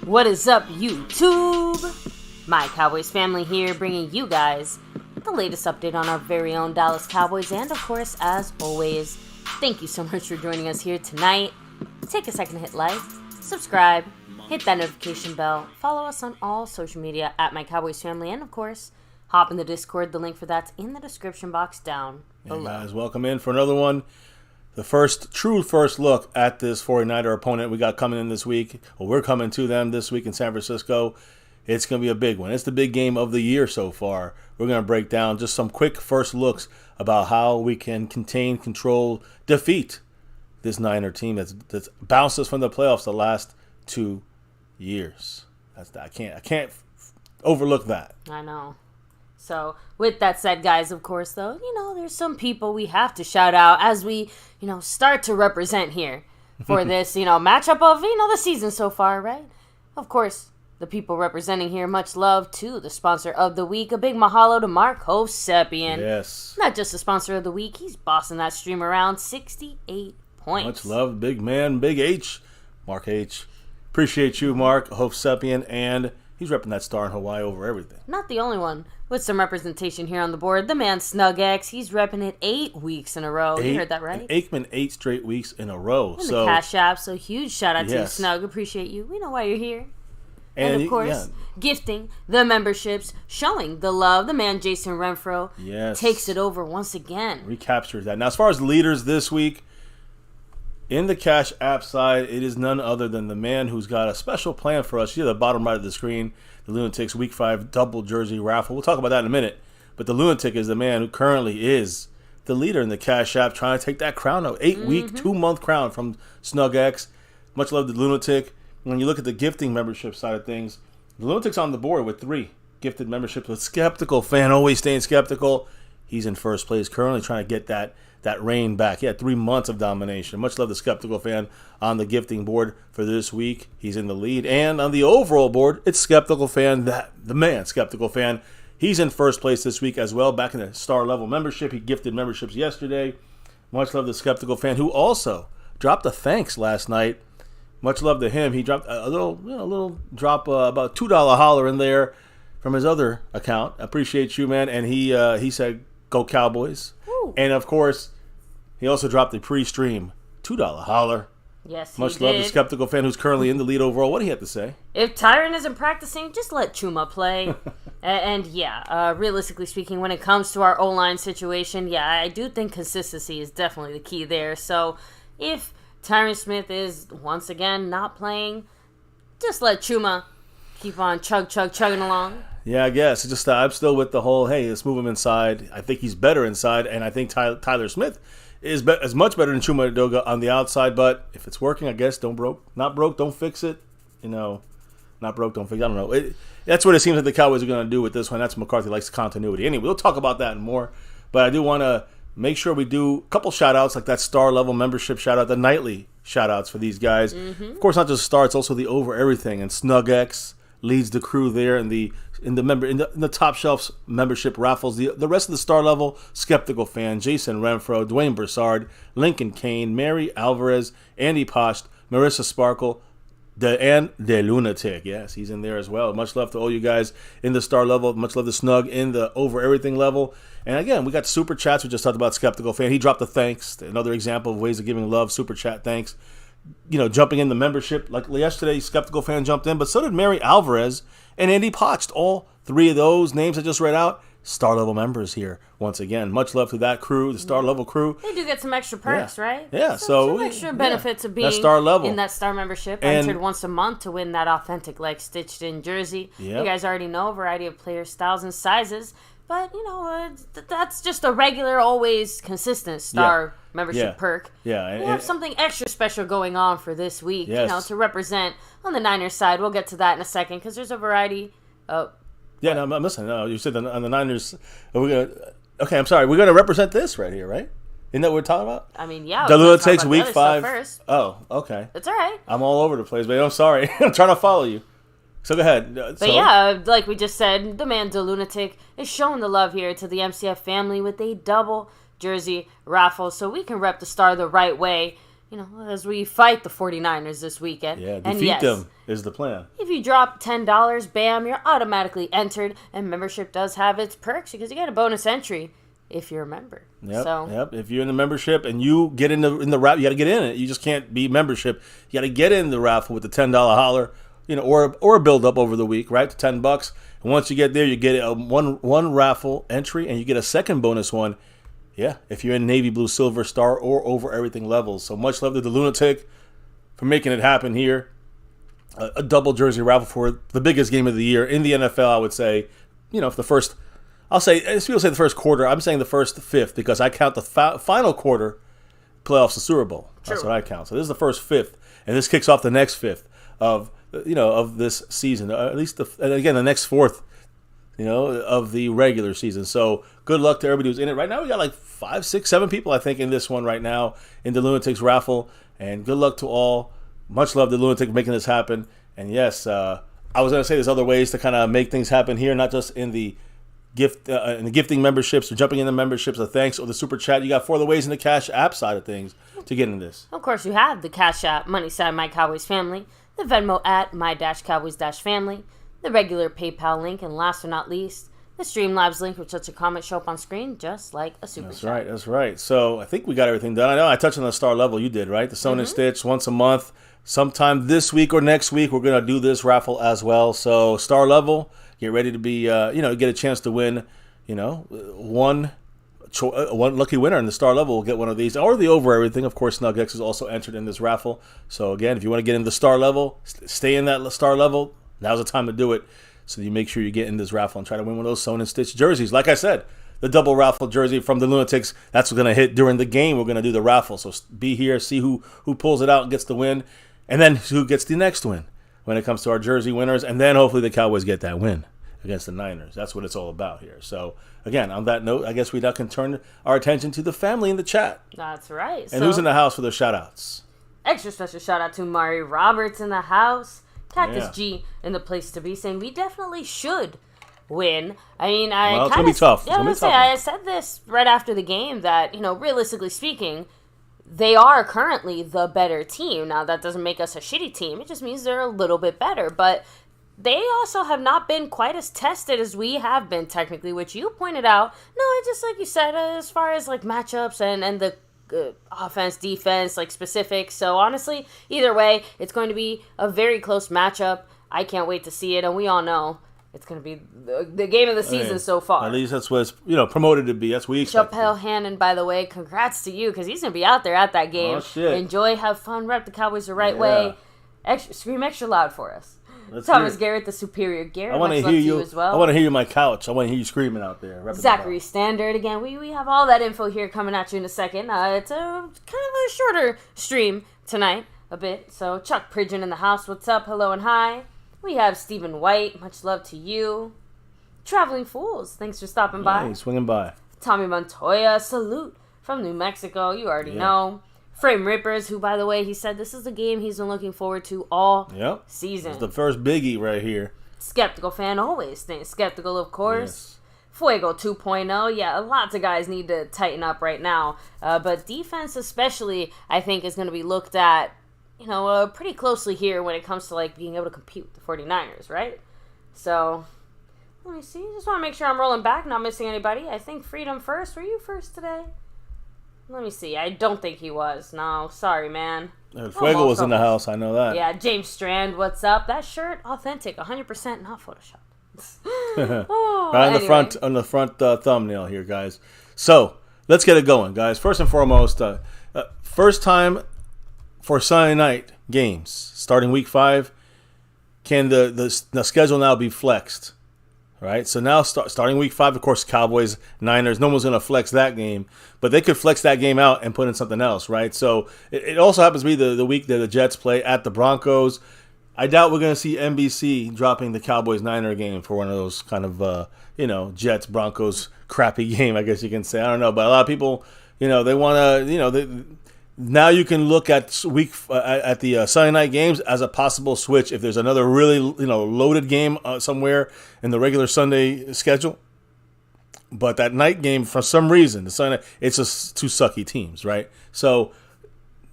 What is up, YouTube? My Cowboys family here, bringing you guys the latest update on our very own Dallas Cowboys. And of course, as always, thank you so much for joining us here tonight. Take a second to hit like, subscribe, hit that notification bell, follow us on all social media at My Cowboys Family, and of course, hop in the Discord. The link for that's in the description box down below. Hey guys, welcome in for another one. The true first look at this 49er opponent we got coming in this week. Well, we're coming to them this week in San Francisco. It's going to be a big one. It's the big game of the year so far. We're going to break down just some quick first looks about how we can contain, control, defeat this Niner team that's bounced us from the playoffs the last 2 years. I can't overlook that. I know. So, with that said, guys, of course, though, there's some people we have to shout out as we, start to represent here for this, matchup of, the season so far, right? Of course, the people representing here, much love to the sponsor of the week. A big mahalo to Mark Hosepian. Yes. Not just the sponsor of the week, he's bossing that stream around 68 points. Much love, big man, Big H, Mark H. Appreciate you, Mark Hosepian, and he's repping that star in Hawaii over everything. Not the only one. With some representation here on the board, the man SnugX, he's repping it 8 weeks in a row. You heard that right? Aikman 8 straight weeks in a row. And the Cash App, so huge shout out to you, Snug. Appreciate you. We know why you're here. And of course, gifting the memberships, showing the love. The man Jason Renfro takes it over once again. Recaptures that. Now, as far as leaders this week, in the Cash App side, it is none other than the man who's got a special plan for us. You see the bottom right of the screen, the Lunatics Week 5 double jersey raffle. We'll talk about that in a minute. But the Lunatic is the man who currently is the leader in the Cash App, trying to take that crown out. 8-week, 2-month crown from SnugX. Much love to the Lunatic. When you look at the gifting membership side of things, the Lunatic's on the board with 3 gifted memberships. With Skeptical Fan, always staying skeptical. He's in first place, currently trying to get that reign back. He had 3 months of domination. Much love to Skeptical Fan on the gifting board for this week. He's in the lead. And on the overall board, it's Skeptical Fan, the man, Skeptical Fan. He's in first place this week as well, back in the star level membership. He gifted memberships yesterday. Much love to Skeptical Fan, who also dropped a thanks last night. Much love to him. He dropped a little drop, about $2 holler in there from his other account. Appreciate you, man. And he said, "Go Cowboys." Woo. And of course, he also dropped the pre-stream $2 holler. Yes, Much love to Skeptical Fan, who's currently in the lead overall. What do you have to say? If Tyron isn't practicing, just let Chuma play. And realistically speaking, when it comes to our O-line situation, I do think consistency is definitely the key there. So if Tyron Smith is once again not playing, just let Chuma keep on chugging along. Yeah, I guess. I'm still with the whole, hey, let's move him inside. I think he's better inside, and I think Tyler Smith is much better than Chuma Edoga on the outside. But if it's working, I guess not broke, don't fix it. Not broke, don't fix it. I don't know. That's what it seems like the Cowboys are going to do with this one. That's McCarthy likes continuity. Anyway, we'll talk about that and more. But I do want to make sure we do a couple shout-outs, like that star-level membership shout-out, the nightly shout-outs for these guys. Mm-hmm. Of course, not just star, it's also the over everything. And SnugX leads the crew there in the top shelf membership raffles. The rest of the star level, Skeptical Fan, Jason Renfro, Dwayne Broussard, Lincoln Kane, Mary Alvarez, Andy Post, Marissa Sparkle, and the Lunatic. Yes, he's in there as well. Much love to all you guys in the star level. Much love to Snug in the over everything level. And again, we got super chats. We just talked about Skeptical Fan. He dropped a thanks. Another example of ways of giving love. Super chat thanks. Jumping in the membership. Like yesterday, Skeptical Fan jumped in, but so did Mary Alvarez and Andy Pocht. All three of those names I just read out, star level members here once again. Much love to that crew, the star level crew. They do get some extra perks, right? Yeah, some extra benefits of being star level. In that star membership. Entered once a month to win that authentic stitched in jersey. Yep. You guys already know a variety of player styles and sizes. But, that's just a regular, always consistent star membership perk. Yeah. We have something extra special going on for this week, to represent on the Niners side. We'll get to that in a second because there's a variety of... Yeah, no, I'm listening. No, you said on the Niners... Okay, I'm sorry. We're going to represent this right here, right? Isn't that what we're talking about? I mean, yeah. The Lunatics week 5. First. Oh, okay. That's all right. I'm all over the place, but I'm sorry. I'm trying to follow you. So go ahead. But like we just said, the man, the Lunatic, is showing the love here to the MCF family with a double jersey raffle so we can rep the star the right way, as we fight the 49ers this weekend. Yeah, defeat them is the plan. If you drop $10, bam, you're automatically entered, and membership does have its perks because you get a bonus entry if you're a member. Yep. If you're in the membership and you get in the raffle, you got to get in it. You just can't be membership. You got to get in the raffle with the $10 holler. Or a build up over the week, right? To $10. And once you get there, you get a one raffle entry, and you get a second bonus one. Yeah, if you're in navy, blue, silver, star, or over everything levels. So much love to the Lunatic for making it happen here. A double jersey raffle for the biggest game of the year in the NFL. I would say, for the first. As people say the first quarter, I'm saying the first fifth because I count the final quarter playoffs, the Super Bowl. True. That's what I count. So this is the first fifth, and this kicks off the next fifth of this season, at least the next fourth, of the regular season. So good luck to everybody who's in it right now. We got like 5, 6, 7 people, I think, in this one right now in the Lunatics raffle, and good luck to all. Much love to Lunatic making this happen. And yes, I was going to say there's other ways to kind of make things happen here, not just in the gifting memberships or jumping in the memberships, the thanks or the super chat. You got 4 other ways in the Cash App side of things to get into this. Of course, you have the Cash App money side, My Cowboys Family, the Venmo at My-Cowboys-Family, the regular PayPal link, and last but not least, the Streamlabs link, which lets your comment show up on screen just like a super chat. That's right. So I think we got everything done. I know I touched on the star level. You did, right? The Sewn and Stitch once a month. Sometime this week or next week, we're going to do this raffle as well. So star level, get ready to be, get a chance to win, one lucky winner in the star level will get one of these, or the over everything. Of course, SnugX is also entered in this raffle. So again, if you want to get in the star level, stay in that star level. Now's the time to do it. So you make sure you get in this raffle and try to win one of those Sewn and Stitch jerseys. Like I said, the double raffle jersey from the Lunatics. That's what's going to hit during the game. We're going to do the raffle. So be here, see who pulls it out and gets the win, and then who gets the next win when it comes to our jersey winners, and then hopefully the Cowboys get that win against the Niners. That's what it's all about here. So, again, on that note, I guess we now can turn our attention to the family in the chat. That's right. And who's in the house for their shout-outs? Extra special shout-out to Mari Roberts in the house. Cactus G in the place to be, saying we definitely should win. I mean, it's going to be tough. Yeah, I said this right after the game that, realistically speaking, they are currently the better team. Now, that doesn't make us a shitty team. It just means they're a little bit better. But they also have not been quite as tested as we have been, technically, which you pointed out. No, it's just like you said, as far as, matchups and the offense, defense, specifics. So, honestly, either way, it's going to be a very close matchup. I can't wait to see it, and we all know it's going to be the game of the season so far. At least that's what it's promoted to be. That's what we expect. Chappelle Hannon, by the way, congrats to you, because he's going to be out there at that game. Oh, shit. Enjoy, have fun, rep the Cowboys the right way. Scream extra loud for us. Thomas Garrett, the superior Garrett. I want to hear you as well. I want to hear you on my couch. I want to hear you screaming out there. Zachary Standard. Again, we have all that info here coming at you in a second. It's a kind of a shorter stream tonight, a bit. So Chuck Pridgeon in the house. What's up? Hello and hi. We have Stephen White. Much love to you. Traveling Fools. Thanks for stopping by. Hey, swinging by. Tommy Montoya. Salute from New Mexico. You already know. Frame Rippers, who, by the way, he said this is the game he's been looking forward to all season. It's the first biggie right here. Skeptical fan, always staying skeptical, of course. Yes. Fuego 2.0, yeah, lots of guys need to tighten up right now. But defense especially, I think, is going to be looked at, pretty closely here when it comes to, being able to compete with the 49ers, right? So, let me see. Just want to make sure I'm rolling back, not missing anybody. I think Freedom first. Were you first today? Let me see. I don't think he was. No, sorry, man. Fuego was in the house. I know that. Yeah, James Strand, what's up? That shirt, authentic, 100% not photoshopped. On the front thumbnail here, guys. So let's get it going, guys. First and foremost, first time for Sunday night games starting week 5. Can the schedule now be flexed? Right, so now starting week 5, of course, Cowboys, Niners. No one's going to flex that game, but they could flex that game out and put in something else, right? So it also happens to be the week that the Jets play at the Broncos. I doubt we're going to see NBC dropping the Cowboys-Niner game for one of those kind of, Jets-Broncos crappy game, I guess you can say. I don't know, but a lot of people, they want to, now you can look at the Sunday night games as a possible switch if there's another really loaded game somewhere in the regular Sunday schedule. But that night game, for some reason, the Sunday it's just two sucky teams, right? So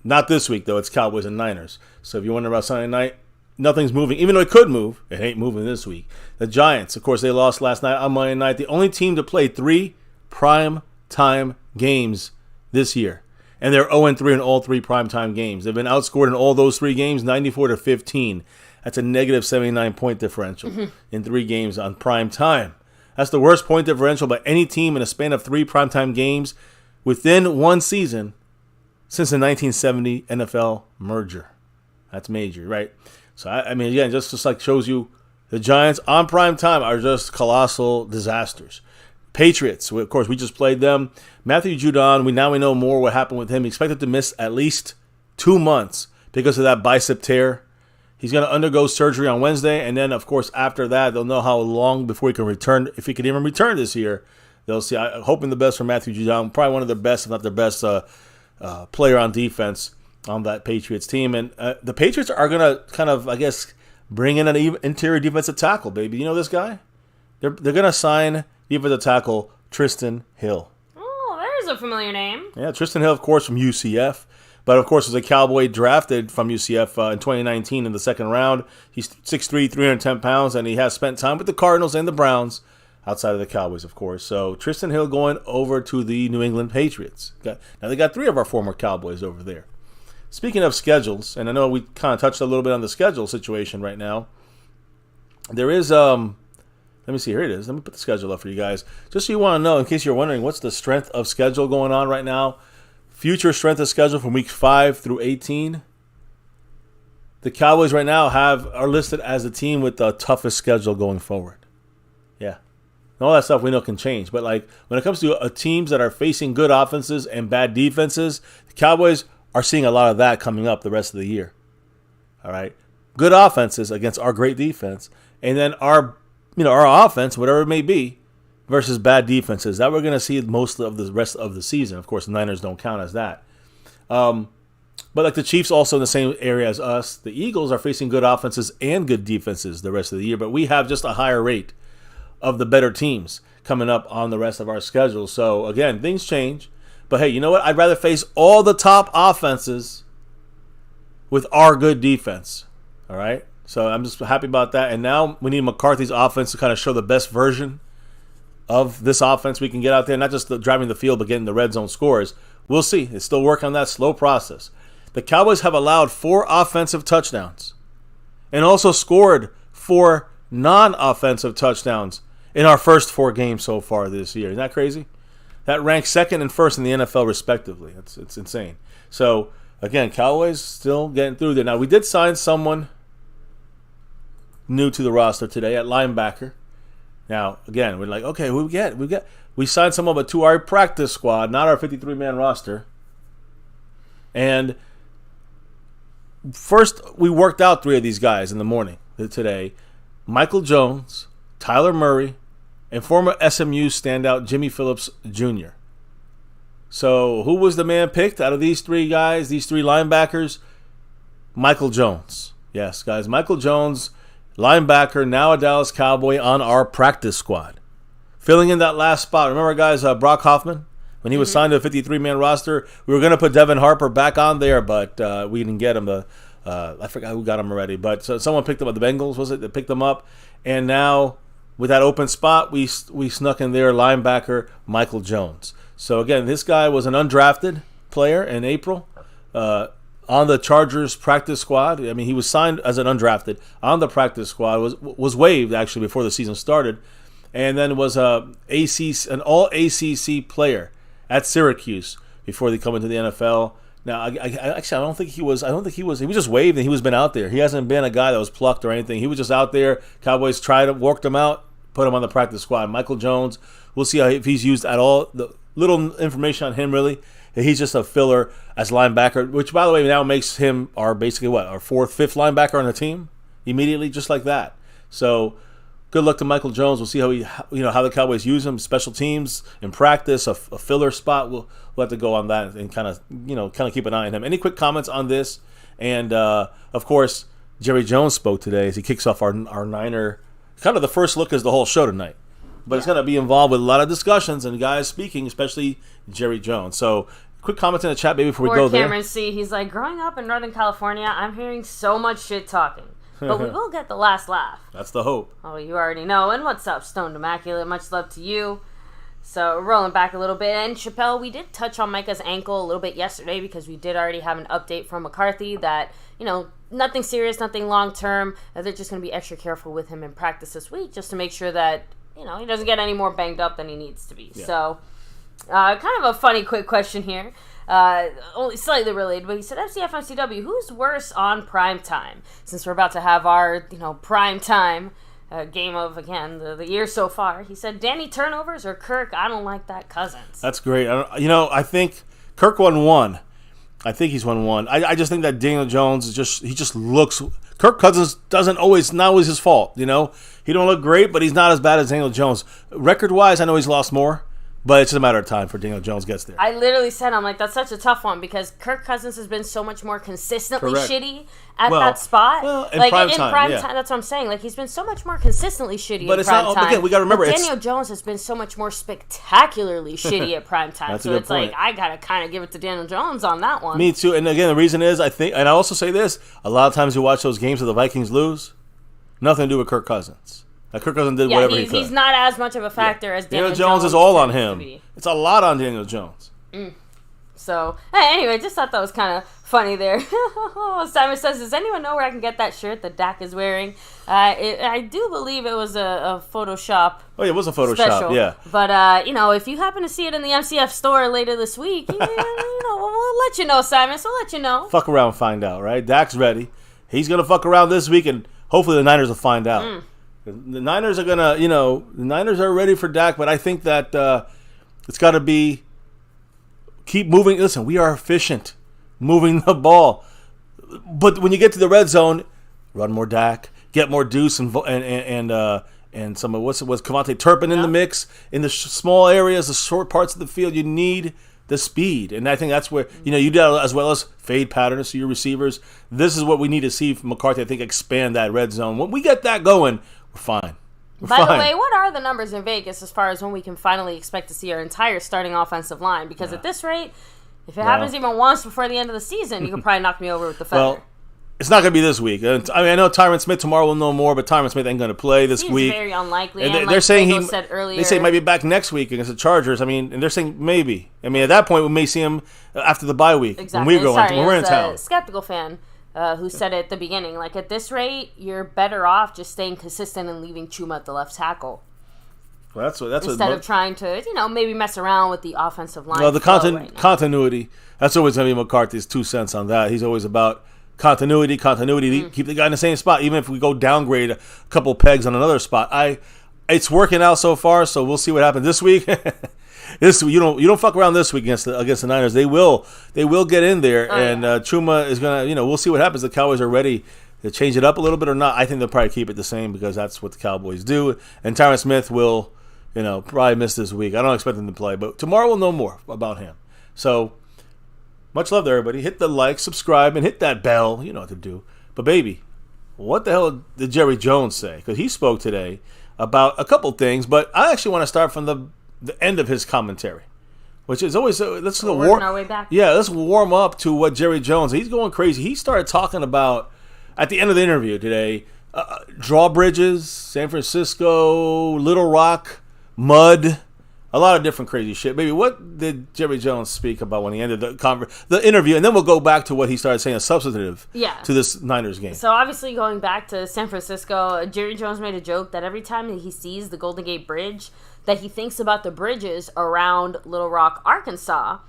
not this week though. It's Cowboys and Niners. So if you're wondering about Sunday night, nothing's moving. Even though it could move, it ain't moving this week. The Giants, of course, they lost last night on Monday night. The only team to play 3 prime time games this year. And they're 0-3 in all 3 primetime games. They've been outscored in all those 3 games, 94-15. That's a negative 79-point differential in 3 games on prime time. That's the worst point differential by any team in a span of 3 primetime games within one season since the 1970 NFL merger. That's major, right? So, again, just shows you the Giants on prime time are just colossal disasters. Patriots, of course, we just played them. Matthew Judon, we know more what happened with him. He's expected to miss at least 2 months because of that bicep tear. He's going to undergo surgery on Wednesday, and then, of course, after that, they'll know how long before he can return, if he can even return this year. They'll see. I'm hoping the best for Matthew Judon, probably one of the best, if not the best player on defense on that Patriots team. And the Patriots are going to kind of, I guess, bring in an interior defensive tackle, baby. You know this guy? They're going to sign defensive tackle Tristan Hill. Oh, there's a familiar name. Yeah, Tristan Hill, of course, from UCF. But, of course, was a Cowboy drafted from UCF in 2019 in the second round. He's 6'3", 310 pounds, and he has spent time with the Cardinals and the Browns outside of the Cowboys, of course. So Tristan Hill going over to the New England Patriots. Now they got 3 of our former Cowboys over there. Speaking of schedules, and I know we kind of touched a little bit on the schedule situation right now. There is, let me see, here it is. Let me put the schedule up for you guys. Just so you want to know, in case you're wondering, what's the strength of schedule going on right now? Future strength of schedule from week 5 through 18. The Cowboys right now are listed as the team with the toughest schedule going forward. Yeah. And all that stuff we know can change. But when it comes to teams that are facing good offenses and bad defenses, the Cowboys are seeing a lot of that coming up the rest of the year. All right. Good offenses against our great defense. And then our offense, whatever it may be, versus bad defenses. That we're going to see most of the rest of the season. Of course, the Niners don't count as that. But the Chiefs also in the same area as us. The Eagles are facing good offenses and good defenses the rest of the year. But we have just a higher rate of the better teams coming up on the rest of our schedule. So, again, things change. But, hey, you know what? I'd rather face all the top offenses with our good defense. All right? So I'm just happy about that. And now we need McCarthy's offense to kind of show the best version of this offense we can get out there, not just driving the field, but getting the red zone scores. We'll see. It's still working on that slow process. The Cowboys have allowed 4 offensive touchdowns and also scored 4 non-offensive touchdowns in our first 4 games so far this year. Isn't that crazy? That ranks second and first in the NFL, respectively. It's insane. So, again, Cowboys still getting through there. Now, we did sign someone new to the roster today at linebacker. Now, again, we're like, okay, who we signed someone to our practice squad, not our 53-man roster. And first, we worked out 3 of these guys in the morning today. Michael Jones, Tyler Murray, and former SMU standout Jimmy Phillips Jr. So who was the man picked out of these 3 guys, these 3 linebackers? Michael Jones. Yes, guys, Michael Jones, linebacker, now a Dallas Cowboy on our practice squad. Filling in that last spot. Remember, guys, Brock Hoffman? When he was signed to a 53-man roster, we were going to put Devin Harper back on there, but we didn't get him. I forgot who got him already, but someone picked him up. The Bengals, was it? They picked him up. And now, with that open spot, we snuck in there linebacker Michael Jones. So, again, this guy was an undrafted player in April on the Chargers practice squad. I mean, he was signed as an undrafted on the practice squad, was waived, actually, before the season started, and then was an all-ACC player at Syracuse before they come into the NFL. Now, I don't think he was. He was just waived and he was been out there. He hasn't been a guy that was plucked or anything. He was just out there. Cowboys tried to work him out, put him on the practice squad. Michael Jones, we'll see if he's used at all. The little information on him, really. He's just a filler as linebacker, which, by the way, now makes him our 4th, 5th linebacker on the team immediately, just like that. So, good luck to Michael Jones. We'll see how the Cowboys use him, special teams in practice, a filler spot. We'll have to go on that and kind of keep an eye on him. Any quick comments on this? And of course, Jerry Jones spoke today as he kicks off our Niner. Kind of the first look as the whole show tonight, but it's going to be involved with a lot of discussions and guys speaking, especially Jerry Jones. So, quick comments in the chat, baby, before we go there. Cameron C. He's like, growing up in Northern California, I'm hearing so much shit talking. But we will get the last laugh. That's the hope. Oh, you already know. And what's up, Stoned Immaculate? Much love to you. So, rolling back a little bit. And, Chappelle, we did touch on Micah's ankle a little bit yesterday because we did already have an update from McCarthy that, nothing serious, nothing long-term. They're just going to be extra careful with him in practice this week just to make sure that, he doesn't get any more banged up than he needs to be. Yeah. So, kind of a funny quick question here. Only slightly related, but he said, FCF MCW, who's worse on prime time? Since we're about to have our, prime time game of, again, the year so far. He said, Danny turnovers or Kirk? I don't like that Cousins. That's great. I think Kirk won 1. I think he's won 1. I just think that Daniel Jones he just looks. Kirk Cousins not always his fault. He don't look great, but he's not as bad as Daniel Jones. Record wise, I know he's lost more. But it's just a matter of time for Daniel Jones gets there. I literally said, I'm like, that's such a tough one because Kirk Cousins has been so much more consistently shitty at that spot. Well, in prime time, that's what I'm saying. Like, he's been so much more consistently shitty but in prime time. Again, we got to remember, Daniel Jones has been so much more spectacularly shitty at prime time. That's so it's like, I got to kind of give it to Daniel Jones on that one. Me too. And again, the reason is, I think, and I also say this, a lot of times you watch those games where the Vikings lose, nothing to do with Kirk Cousins. Kirk Cousins did whatever he could. He's not as much of a factor as Daniel Jones is all on him. It's a lot on Daniel Jones. So, anyway, just thought that was kind of funny there. Simon says, does anyone know where I can get that shirt that Dak is wearing? I do believe it was a Photoshop. Oh, yeah, it was a Photoshop, special. Yeah. But, if you happen to see it in the MCF store later this week, we'll let you know, Simon. So, we'll let you know. Fuck around and find out, right? Dak's ready. He's going to fuck around this week, and hopefully the Niners will find out. The Niners are gonna, the Niners are ready for Dak, but I think that it's got to be keep moving. Listen, we are efficient, moving the ball, but when you get to the red zone, run more Dak, get more Deuce and some of what's Cavante Turpin in the mix in the small areas, the short parts of the field. You need the speed, and I think that's where you did as well as fade patterns to your receivers. This is what we need to see from McCarthy. I think expand that red zone. When we get that going, we're fine. By the way, what are the numbers in Vegas as far as when we can finally expect to see our entire starting offensive line? Because at this rate, if it happens even once before the end of the season, you could probably knock me over with the feather. Well, it's not going to be this week. I know Tyron Smith tomorrow will know more, but Tyron Smith ain't going to play this week. It's very unlikely. And they're saying said earlier, they say he might be back next week against the Chargers. And they're saying maybe. At that point, we may see him after the bye week when we're in town. Skeptical fan. Who said it at the beginning, like, at this rate, you're better off just staying consistent and leaving Chuma at the left tackle. Well, that's instead of trying to, maybe mess around with the offensive line. Well, the continuity, that's always going to be McCarthy's 2 cents on that. He's always about continuity. Keep the guy in the same spot, even if we go downgrade a couple pegs on another spot. It's working out so far, so we'll see what happens this week. You don't fuck around this week against the Niners. They will get in there, and Chuma is gonna. We'll see what happens. The Cowboys are ready to change it up a little bit or not. I think they'll probably keep it the same because that's what the Cowboys do. And Tyron Smith will, probably miss this week. I don't expect him to play, but tomorrow we'll know more about him. So much love to everybody. Hit the like, subscribe, and hit that bell. You know what to do. But baby, what the hell did Jerry Jones say? Because he spoke today about a couple things, but I actually want to start from the end of his commentary, which is always let's working our way back. Yeah, let's warm up to what Jerry Jones. He's going crazy. He started talking about at the end of the interview today, drawbridges, San Francisco, Little Rock, mud, a lot of different crazy shit. Baby, what did Jerry Jones speak about when he ended the interview? And then we'll go back to what he started saying, substantive to this Niners game. So obviously going back to San Francisco, Jerry Jones made a joke that every time that he sees the Golden Gate Bridge, that he thinks about the bridges around Little Rock, Arkansas.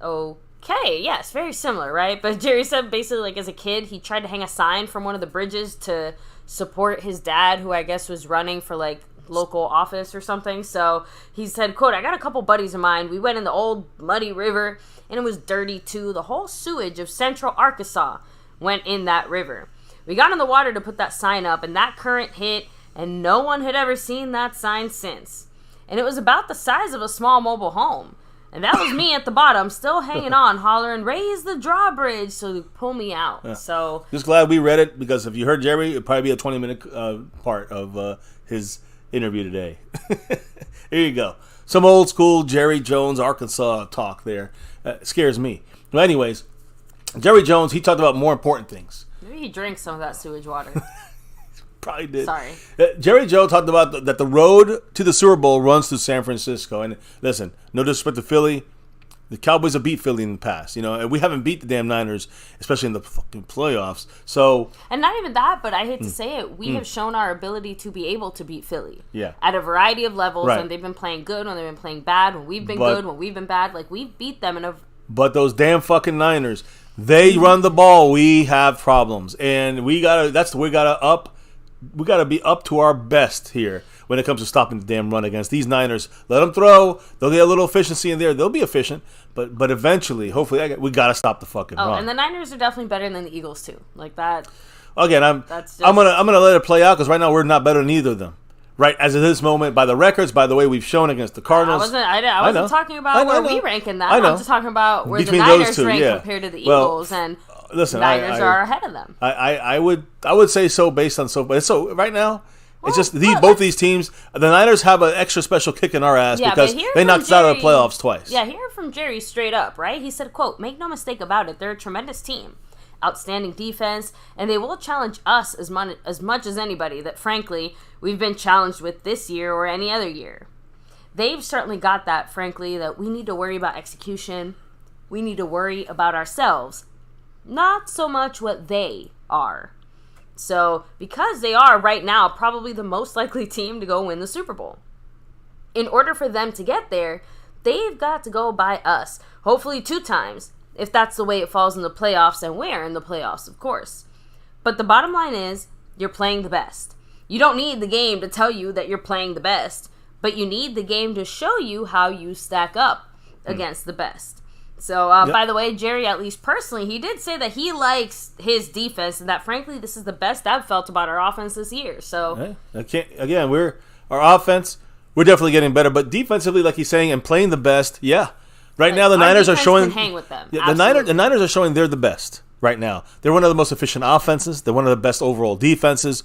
Okay, yes, very similar, right? But Jerry said basically, like, as a kid, he tried to hang a sign from one of the bridges to support his dad, who I guess was running for, like, local office or something. So he said, quote, "I got a couple buddies of mine. We went in the old muddy river, and it was dirty, too. The whole sewage of central Arkansas went in that river. We got in the water to put that sign up, and that current hit, and no one had ever seen that sign since. And it was about the size of a small mobile home. And that was me at the bottom, still hanging on, hollering, 'Raise the drawbridge,' so they pull me out." Yeah. So just glad we read it, because if you heard Jerry, it'd probably be a 20-minute part of his interview today. Here you go. Some old school Jerry Jones, Arkansas talk there. Scares me. But anyways, Jerry Jones, he talked about more important things. Maybe he drinks some of that sewage water. Probably did. Sorry. Jerry Jones talked about that the road to the Super Bowl runs through San Francisco. And listen, no disrespect to Philly, the Cowboys have beat Philly in the past, and we haven't beat the damn Niners, especially in the fucking playoffs. So, and not even that, but I hate to say it, we have shown our ability to be able to beat Philly. Yeah. At a variety of levels, right. When they've been playing good, when they've been playing bad, when we've been good, when we've been bad. Like, we beat them in a... But those damn fucking Niners, they run the ball. We have problems, and we gotta be up to our best here when it comes to stopping the damn run against these Niners. Let them throw. They'll get a little efficiency in there. They'll be efficient, but eventually, hopefully, we got to stop the fucking run. And the Niners are definitely better than the Eagles too. Like that. Again, I'm gonna let it play out, because right now we're not better than either of them. Right, as of this moment, by the records, by the way we've shown against the Cardinals. I wasn't talking about where we rank in that. I'm just talking about where between the Niners two, rank compared to the Eagles, and listen, Niners are ahead of them. I would say so based on but so right now. It's just both these teams. The Niners have an extra special kick in our ass because they knocked us out of the playoffs twice. Yeah, hear from Jerry straight up, right? He said, quote, "Make no mistake about it, they're a tremendous team. Outstanding defense, and they will challenge us as much as anybody that, frankly, we've been challenged with this year or any other year. They've certainly got that, frankly, that we need to worry about execution. We need to worry about ourselves. Not so much what they are. So, because they are, right now, probably the most likely team to go win the Super Bowl. In order for them to get there, they've got to go by us. Hopefully 2 times, if that's the way it falls in the playoffs, and we're in the playoffs, of course. But the bottom line is, you're playing the best. You don't need the game to tell you that you're playing the best, but you need the game to show you how you stack up against the best." So, by the way, Jerry, at least personally, he did say that he likes his defense, and that, frankly, this is the best I've felt about our offense this year. So, our offense, we're definitely getting better, but defensively, like he's saying, and playing the best, Right now, the Niners are showing. Can hang with them. Yeah, the Niners are showing they're the best right now. They're one of the most efficient offenses. They're one of the best overall defenses.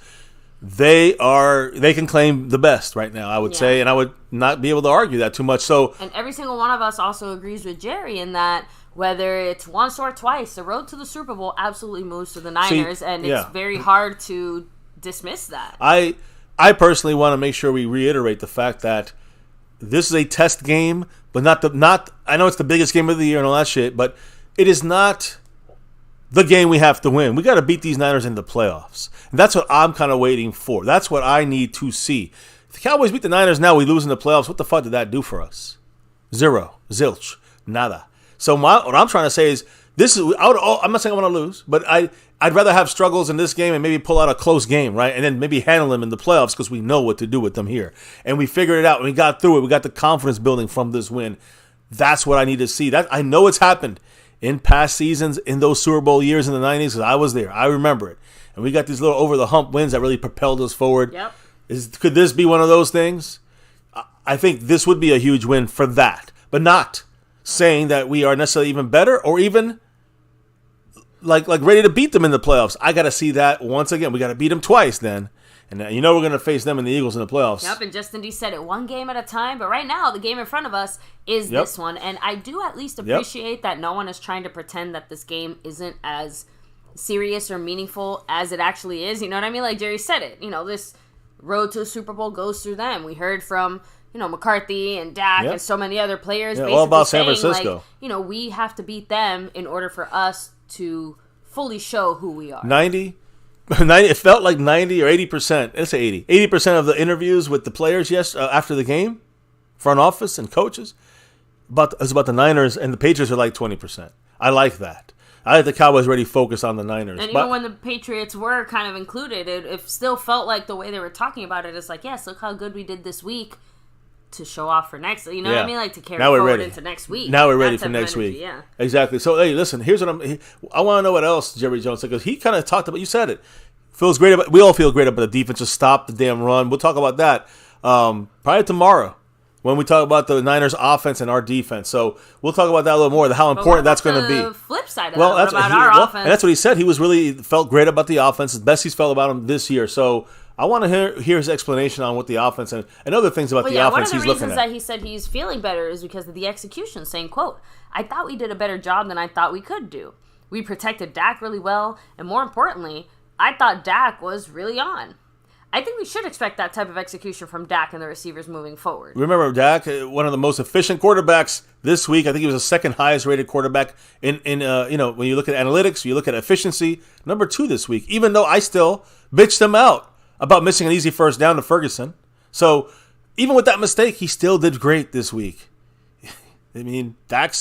They can claim the best right now, I would say, and I would not be able to argue that too much. So, and every single one of us also agrees with Jerry in that whether it's once or twice, the road to the Super Bowl absolutely moves to the Niners, and it's very hard to dismiss that. I personally want to make sure we reiterate the fact that this is a test game, but not. I know it's the biggest game of the year and all that shit, but it is not the game we have to win. We got to beat these Niners in the playoffs. And that's what I'm kind of waiting for. That's what I need to see. If the Cowboys beat the Niners now, we lose in the playoffs. What the fuck did that do for us? Zero. Zilch. Nada. So what I'm trying to say is I'm not saying I want to lose, but I'd rather have struggles in this game and maybe pull out a close game, right? And then maybe handle them in the playoffs because we know what to do with them here. And we figured it out. And we got through it. We got the confidence building from this win. That's what I need to see. I know it's happened in past seasons in those Super Bowl years in the 90s because I was there. I remember it. And we got these little over-the-hump wins that really propelled us forward. Yep. Could this be one of those things? I think this would be a huge win for that, but not saying that we are necessarily even better or even like ready to beat them in the playoffs. I got to see that once again. We got to beat them twice then. And we're going to face them and the Eagles in the playoffs. Yep, and Justin D said it, one game at a time. But right now, the game in front of us is this one. And I do at least appreciate that no one is trying to pretend that this game isn't as serious or meaningful as it actually is. You know what I mean? Like Jerry said it. This road to the Super Bowl goes through them. We heard from McCarthy and Dak and so many other players basically all about saying, San Francisco. We have to beat them in order for us to fully show who we are. 90, it felt like 90 or 80%. Let's say 80. 80% of the interviews with the players after the game, front office and coaches, it's about the Niners, and the Patriots are like 20%. I like that. I think the Cowboys already focused on the Niners. And even when the Patriots were kind of included, it still felt like the way they were talking about it is like, yes, look how good we did this week to show off for next. You know what I mean? Like to carry forward into next week. Now we're ready for next week. Yeah. Exactly. So, hey, listen, here's what I want to know what else Jerry Jones said, because he kind of talked about, you said it. We all feel great about the defense. Just stop the damn run. We'll talk about that probably tomorrow, when we talk about the Niners offense and our defense. So we'll talk about that a little more, how important that's going to be. The flip side of that, about our offense. And that's what he said. He felt great about the offense. The best he's felt about him this year. So I want to hear his explanation on what the offense and other things about the offense he's looking at. One of the reasons that he said he's feeling better is because of the execution, saying, quote, "I thought we did a better job than I thought we could do. We protected Dak really well, and more importantly, I thought Dak was really on." I think we should expect that type of execution from Dak and the receivers moving forward. Remember, Dak, one of the most efficient quarterbacks this week. I think he was the second highest rated quarterback in when you look at analytics, you look at efficiency, number 2 this week. Even though I still bitched him out about missing an easy first down to Ferguson. So even with that mistake, he still did great this week. I mean, Dak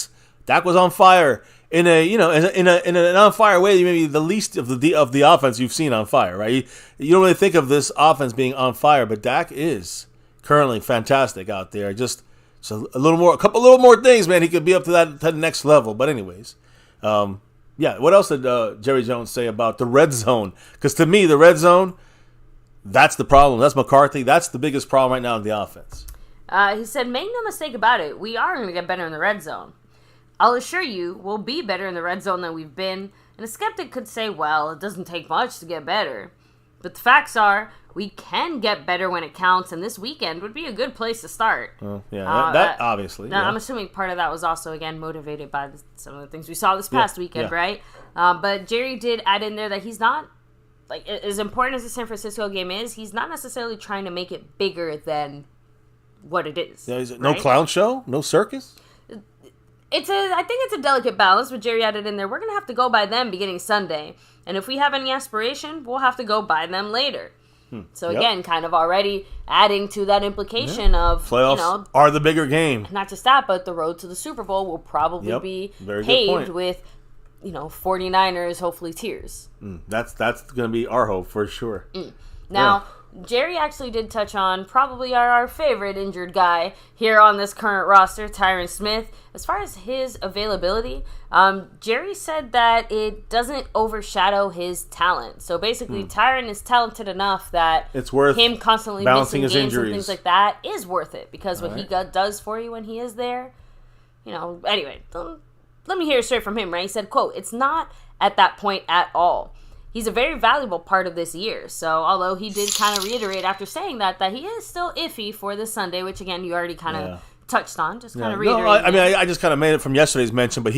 was on fire. In an on fire way, maybe the least of the offense you've seen on fire, right? You don't really think of this offense being on fire, but Dak is currently fantastic out there. Just a couple little more things, man. He could be up to that next level. But anyways, what else did Jerry Jones say about the red zone? Because to me, the red zone, that's the problem. That's McCarthy. That's the biggest problem right now in the offense. He said, "Make no mistake about it. We are going to get better in the red zone. I'll assure you, we'll be better in the red zone than we've been." And a skeptic could say, well, it doesn't take much to get better. But the facts are, we can get better when it counts, and this weekend would be a good place to start. Well, that obviously. Now, I'm assuming part of that was also, again, motivated by some of the things we saw this past weekend, right? But Jerry did add in there that he's not, like, as important as the San Francisco game is, he's not necessarily trying to make it bigger than what it is. No clown show? No circus? I think it's a delicate balance, but Jerry added in there, we're going to have to go by them beginning Sunday. And if we have any aspiration, we'll have to go by them later. So again, kind of already adding to that implication of playoffs are the bigger game. Not just that, but the road to the Super Bowl will probably be paved with 49ers, hopefully tears. That's going to be our hope for sure. Now, Jerry actually did touch on probably our favorite injured guy here on this current roster, Tyron Smith. As far as his availability, Jerry said that it doesn't overshadow his talent. So basically, Tyron is talented enough that it's worth him constantly balancing missing his games injuries and things like that is worth it, because what he does for you when he is there, anyway, let me hear it straight from him, right? He said, quote, "It's not at that point at all. He's a very valuable part of this year." So although he did kind of reiterate after saying that he is still iffy for this Sunday, which again you already kind of touched on, just kind of reiterating. No, I just kind of made it from yesterday's mention, but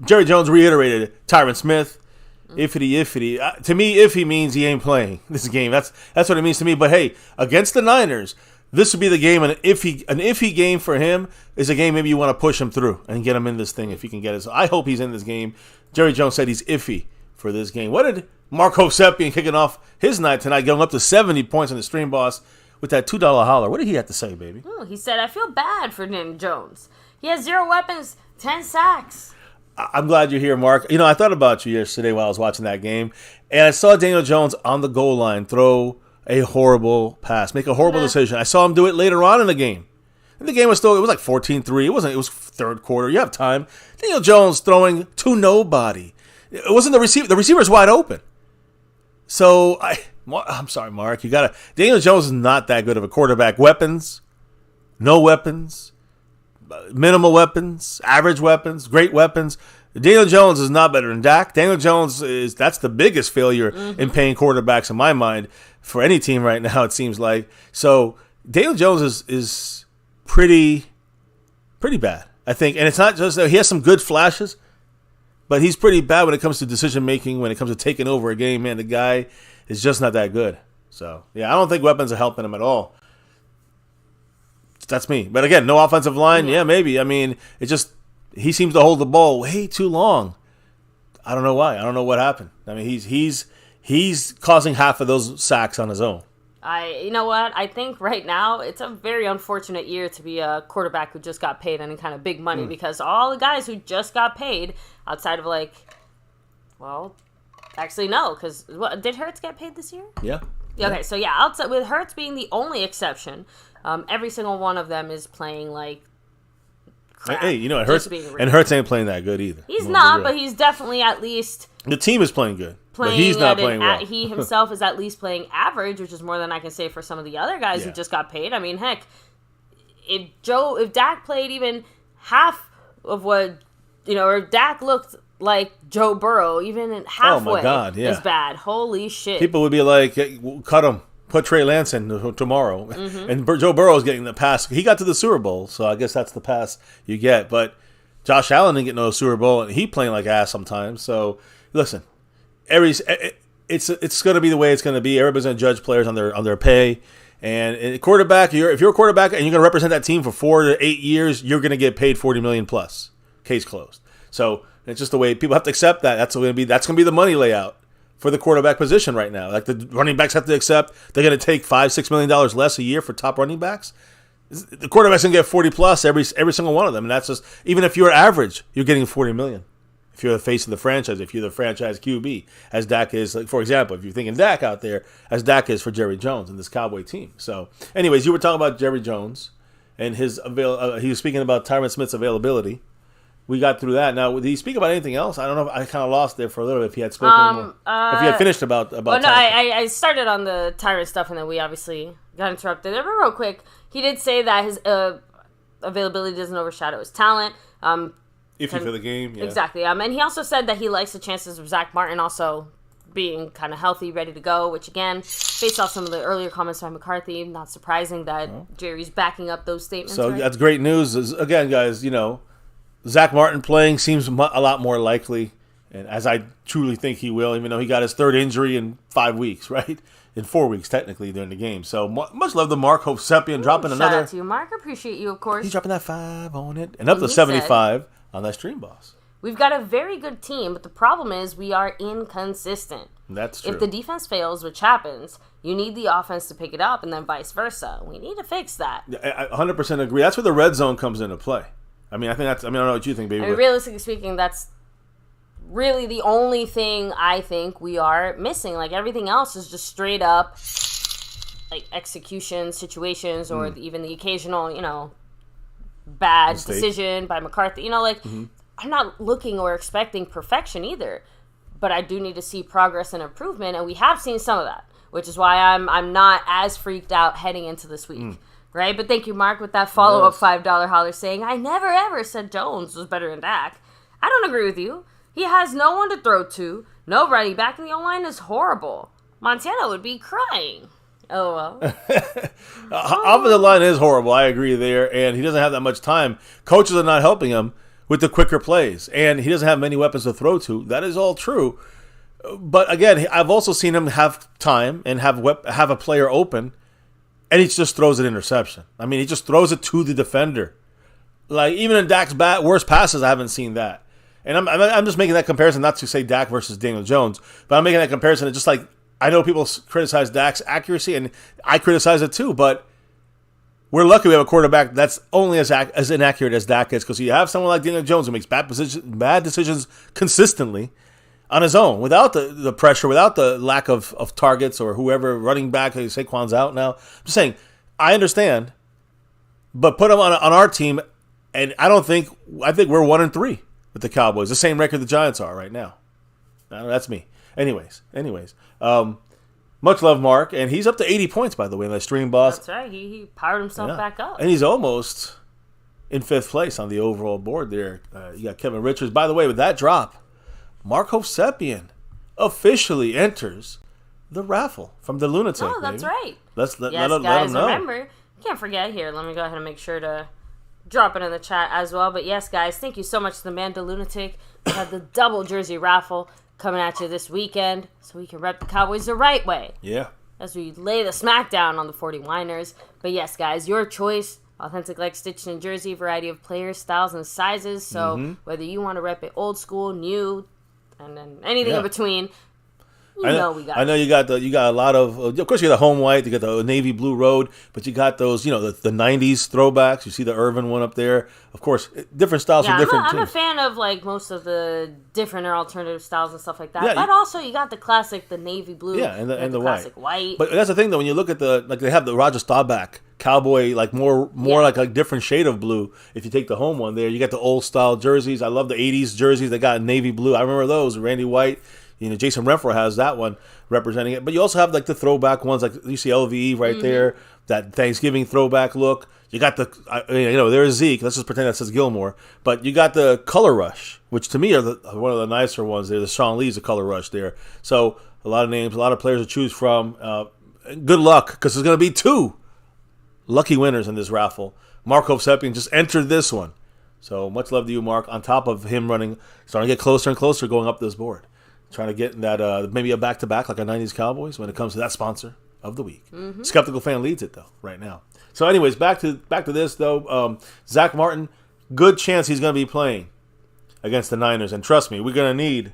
Jerry Jones reiterated Tyron Smith, iffy. To me, iffy means he ain't playing this game. That's what it means to me. But hey, against the Niners, this would be the game. An iffy game for him is a game maybe you want to push him through and get him in this thing if he can get it. So I hope he's in this game. Jerry Jones said he's iffy for this game. What did Marco Seppian kicking off his night tonight, going up to 70 points on the Stream Boss with that $2 holler? What did he have to say, baby? He said, "I feel bad for Nick Jones. He has 0 weapons, 10 sacks." I'm glad you're here, Mark. You know, I thought about you yesterday while I was watching that game, and I saw Daniel Jones on the goal line throw a horrible pass, make a horrible decision. I saw him do it later on in the game. And the game was still, it was like 14-3. It was third quarter. You have time. Daniel Jones throwing to nobody. It wasn't the receiver. The receiver's wide open. So, I'm sorry, Mark. Daniel Jones is not that good of a quarterback. Weapons, no weapons, minimal weapons, average weapons, great weapons. Daniel Jones is not better than Dak. Daniel Jones that's the biggest failure in paying quarterbacks in my mind for any team right now, it seems like. So, Daniel Jones is pretty bad, I think. And it's not just that he has some good flashes, but he's pretty bad when it comes to decision making, when it comes to taking over a game. Man, the guy is just not that good. So, yeah, I don't think weapons are helping him at all. That's me. But again, no offensive line. Yeah, maybe. I mean, he seems to hold the ball way too long. I don't know why. I don't know what happened. I mean, he's causing half of those sacks on his own. You know what? I think right now it's a very unfortunate year to be a quarterback who just got paid any kind of big money because all the guys who just got paid outside of actually no, because did Hurts get paid this year? Yeah. Okay, so yeah, outside with Hurts being the only exception, every single one of them is playing like crap. Hey, you know, Hurts ain't playing that good either. He's not, but he's definitely at least the team is playing good. But he's not playing well. He himself is at least playing average, which is more than I can say for some of the other guys who just got paid. I mean, heck, if Dak played even half of what, or if Dak looked like Joe Burrow, even halfway is bad. Holy shit. People would be like, hey, cut him. Put Trey Lance in tomorrow. And Joe Burrow's getting the pass. He got to the Super Bowl, so I guess that's the pass you get. But Josh Allen didn't get no Super Bowl, and he playing like ass sometimes. So, listen. It's going to be the way it's going to be. Everybody's going to judge players on their pay. And quarterback, if you're a quarterback and you're going to represent that team for 4 to 8 years, you're going to get paid $40 million plus. Case closed. So it's just the way people have to accept that. That's going to be the money layout for the quarterback position right now. Like the running backs have to accept they're going to take $5-6 million less a year for top running backs. The quarterback's going to get 40 plus every single one of them, and that's just even if you're average, you're getting $40 million. If you're the face of the franchise, if you're the franchise QB, as Dak is, like, for example, if you're thinking Dak out there, as Dak is for Jerry Jones and this Cowboy team. So, anyways, you were talking about Jerry Jones and he was speaking about Tyron Smith's availability. We got through that. Now, did he speak about anything else? I don't know. I kind of lost there for a little bit. If he had spoken more, if he had finished about. Well, no, I started on the Tyron stuff, and then we obviously got interrupted. But real quick, he did say that his availability doesn't overshadow his talent. Iffy for the game, yeah. Exactly. And he also said that he likes the chances of Zach Martin also being kind of healthy, ready to go, which, again, based off some of the earlier comments by McCarthy, not surprising that Jerry's backing up those statements. So that's great news. Again, guys, Zach Martin playing seems a lot more likely, and as I truly think he will, even though he got his third injury in 5 weeks, right? In 4 weeks, technically, during the game. So much love to Mark Hosepian dropping another. Shout out to you, Mark. Appreciate you, of course. He's dropping that 5 on it, and up to 75 on that Stream Boss. We've got a very good team, but the problem is we are inconsistent. That's true. If the defense fails, which happens, you need the offense to pick it up, and then vice versa. We need to fix that. I 100% agree. That's where the red zone comes into play. I don't know what you think, baby. Realistically speaking, that's really the only thing I think we are missing. Like, everything else is just straight up, like, execution situations or even the occasional, bad mistake. Decision by McCarthy. I'm not looking or expecting perfection either, but I do need to see progress and improvement, and we have seen some of that, which is why I'm not as freaked out heading into this week. Right? But thank you, Mark, with that follow-up $5 holler saying, I never ever said Jones was better than Dak. I don't agree with you. He has no one to throw to, no running back, and the O-line is horrible. Montana would be crying. Oh, well. Offensive line is horrible. I agree there. And he doesn't have that much time. Coaches are not helping him with the quicker plays. And he doesn't have many weapons to throw to. That is all true. But, again, I've also seen him have time and have a player open, and he just throws an interception. I mean, he just throws it to the defender. Like, even in Dak's worst passes, I haven't seen that. And I'm just making that comparison, not to say Dak versus Daniel Jones, but I'm making that comparison. It's just like, I know people criticize Dak's accuracy, and I criticize it too, but we're lucky we have a quarterback that's only as inaccurate as Dak is, because you have someone like Daniel Jones who makes bad decisions consistently on his own, without the pressure, without the lack of targets or whoever running back. Saquon's out now. I'm just saying, I understand, but put him on our team, and I think we're 1-3 with the Cowboys, the same record the Giants are right now. That's me. Anyways, much love, Mark, and he's up to 80 points, by the way, in that stream, boss. That's right. He powered himself back up, and he's almost in 5th place on the overall board there. You got Kevin Richards. By the way, with that drop, Mark Hovsepian officially enters the raffle from the Lunatic. Oh, that's right. Let guys, him know. Remember, can't forget here. Let me go ahead and make sure to drop it in the chat as well. But yes, guys, thank you so much to the man, the Lunatic. We have the double jersey raffle coming at you this weekend, so we can rep the Cowboys the right way. Yeah. As we lay the smackdown on the 49ers. But yes, guys, your choice. Authentic like stitched in jersey, variety of players, styles, and sizes. So whether you want to rep it old school, new, and then anything in between, I know you got a lot of course you got the home white, you got the navy blue road, but you got those, the 90s throwbacks. You see the Irvin one up there. Of course, different styles from different teams. I'm a fan of like most of the different or alternative styles and stuff like that. Yeah, but also you got the classic, the navy blue, and the classic white. But that's the thing though, when you look at they have the Roger Staubach cowboy, like more like a different shade of blue. If you take the home one there, you got the old style jerseys. I love the 80s jerseys. They got navy blue. I remember those. Randy White. Jason Renfro has that one representing it. But you also have like the throwback ones, like you see LVE right there, that Thanksgiving throwback look. You got there's Zeke. Let's just pretend that says Gilmore. But you got the Color Rush, which to me are one of the nicer ones there. The Sean Lee's the Color Rush there. So a lot of names, a lot of players to choose from. Good luck, because there's going to be 2 lucky winners in this raffle. Mark Hovsepian just entered this one. So much love to you, Mark, on top of him starting to get closer and closer going up this board. Trying to get that maybe a back-to-back like a 90s Cowboys when it comes to that sponsor of the week. Skeptical Fan leads it, though, right now. So anyways, back to this, though. Zach Martin, good chance he's going to be playing against the Niners. And trust me, we're going to need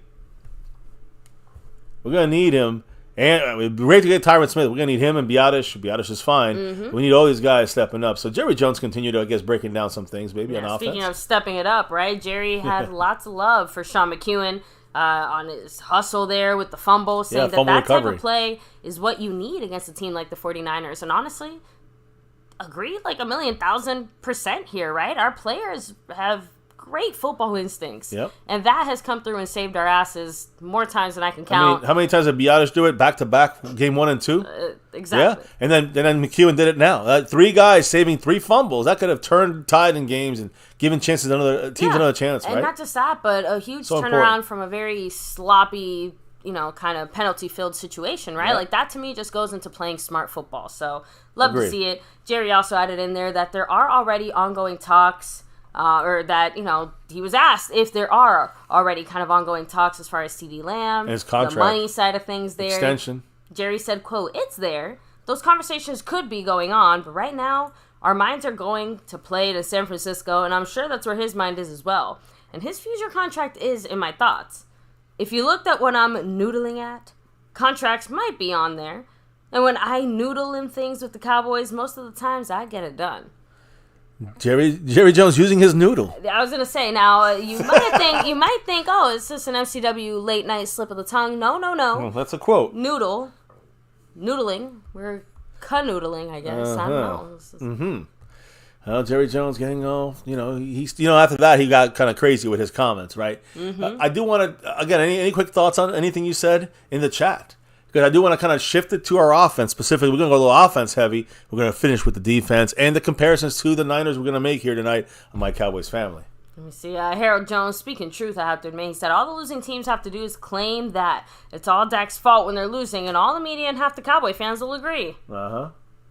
him. And we're ready to get Tyron Smith. We're going to need him and Biadasz. Biadasz is fine. We need all these guys stepping up. So Jerry Jones continued to, I guess, breaking down some things, maybe on offense. Speaking of stepping it up, right? Jerry had lots of love for Sean McEwen. On his hustle there with the fumble, saying that type of play is what you need against a team like the 49ers. And honestly, agreed like 1,000,000% here, right? Our players have great football instincts. Yep. And that has come through and saved our asses more times than I can count. How many times did Biadasz do it back-to-back, game 1 and 2? Exactly. Yeah, and then McEwen did it now. 3 guys saving 3 fumbles. That could have turned tide in games and given teams another chance, right? And not just that, but a huge turnaround important from a very sloppy, kind of penalty-filled situation, right? Like, that to me just goes into playing smart football. So, love to see it. Jerry also added in there that there are already ongoing talks, or that, he was asked if there are already kind of ongoing talks as far as CeeDee Lamb, and his contract, the money side of things there. Extension. Jerry said, quote, "It's there. Those conversations could be going on, but right now, our minds are going to play to San Francisco, and I'm sure that's where his mind is as well. And his future contract is in my thoughts. If you looked at what I'm noodling at, contracts might be on there. And when I noodle in things with the Cowboys, most of the times I get it done." Jerry Jones using his noodle. I was gonna say, now you might think, oh, it's just an MCW late night slip of the tongue. No. Well, that's a quote. Noodling. We're canoodling, I guess. I don't know. Well, Jerry Jones getting all, he's, after that he got kind of crazy with his comments, right? I do want to, again, any quick thoughts on anything you said in the chat? Because I do want to kind of shift it to our offense specifically. We're going to go a little offense heavy. We're going to finish with the defense and the comparisons to the Niners we're going to make here tonight on My Cowboys Family. Let me see. Harold Jones, speaking truth, I have to admit, he said, all the losing teams have to do is claim that it's all Dak's fault when they're losing, and all the media and half the Cowboy fans will agree.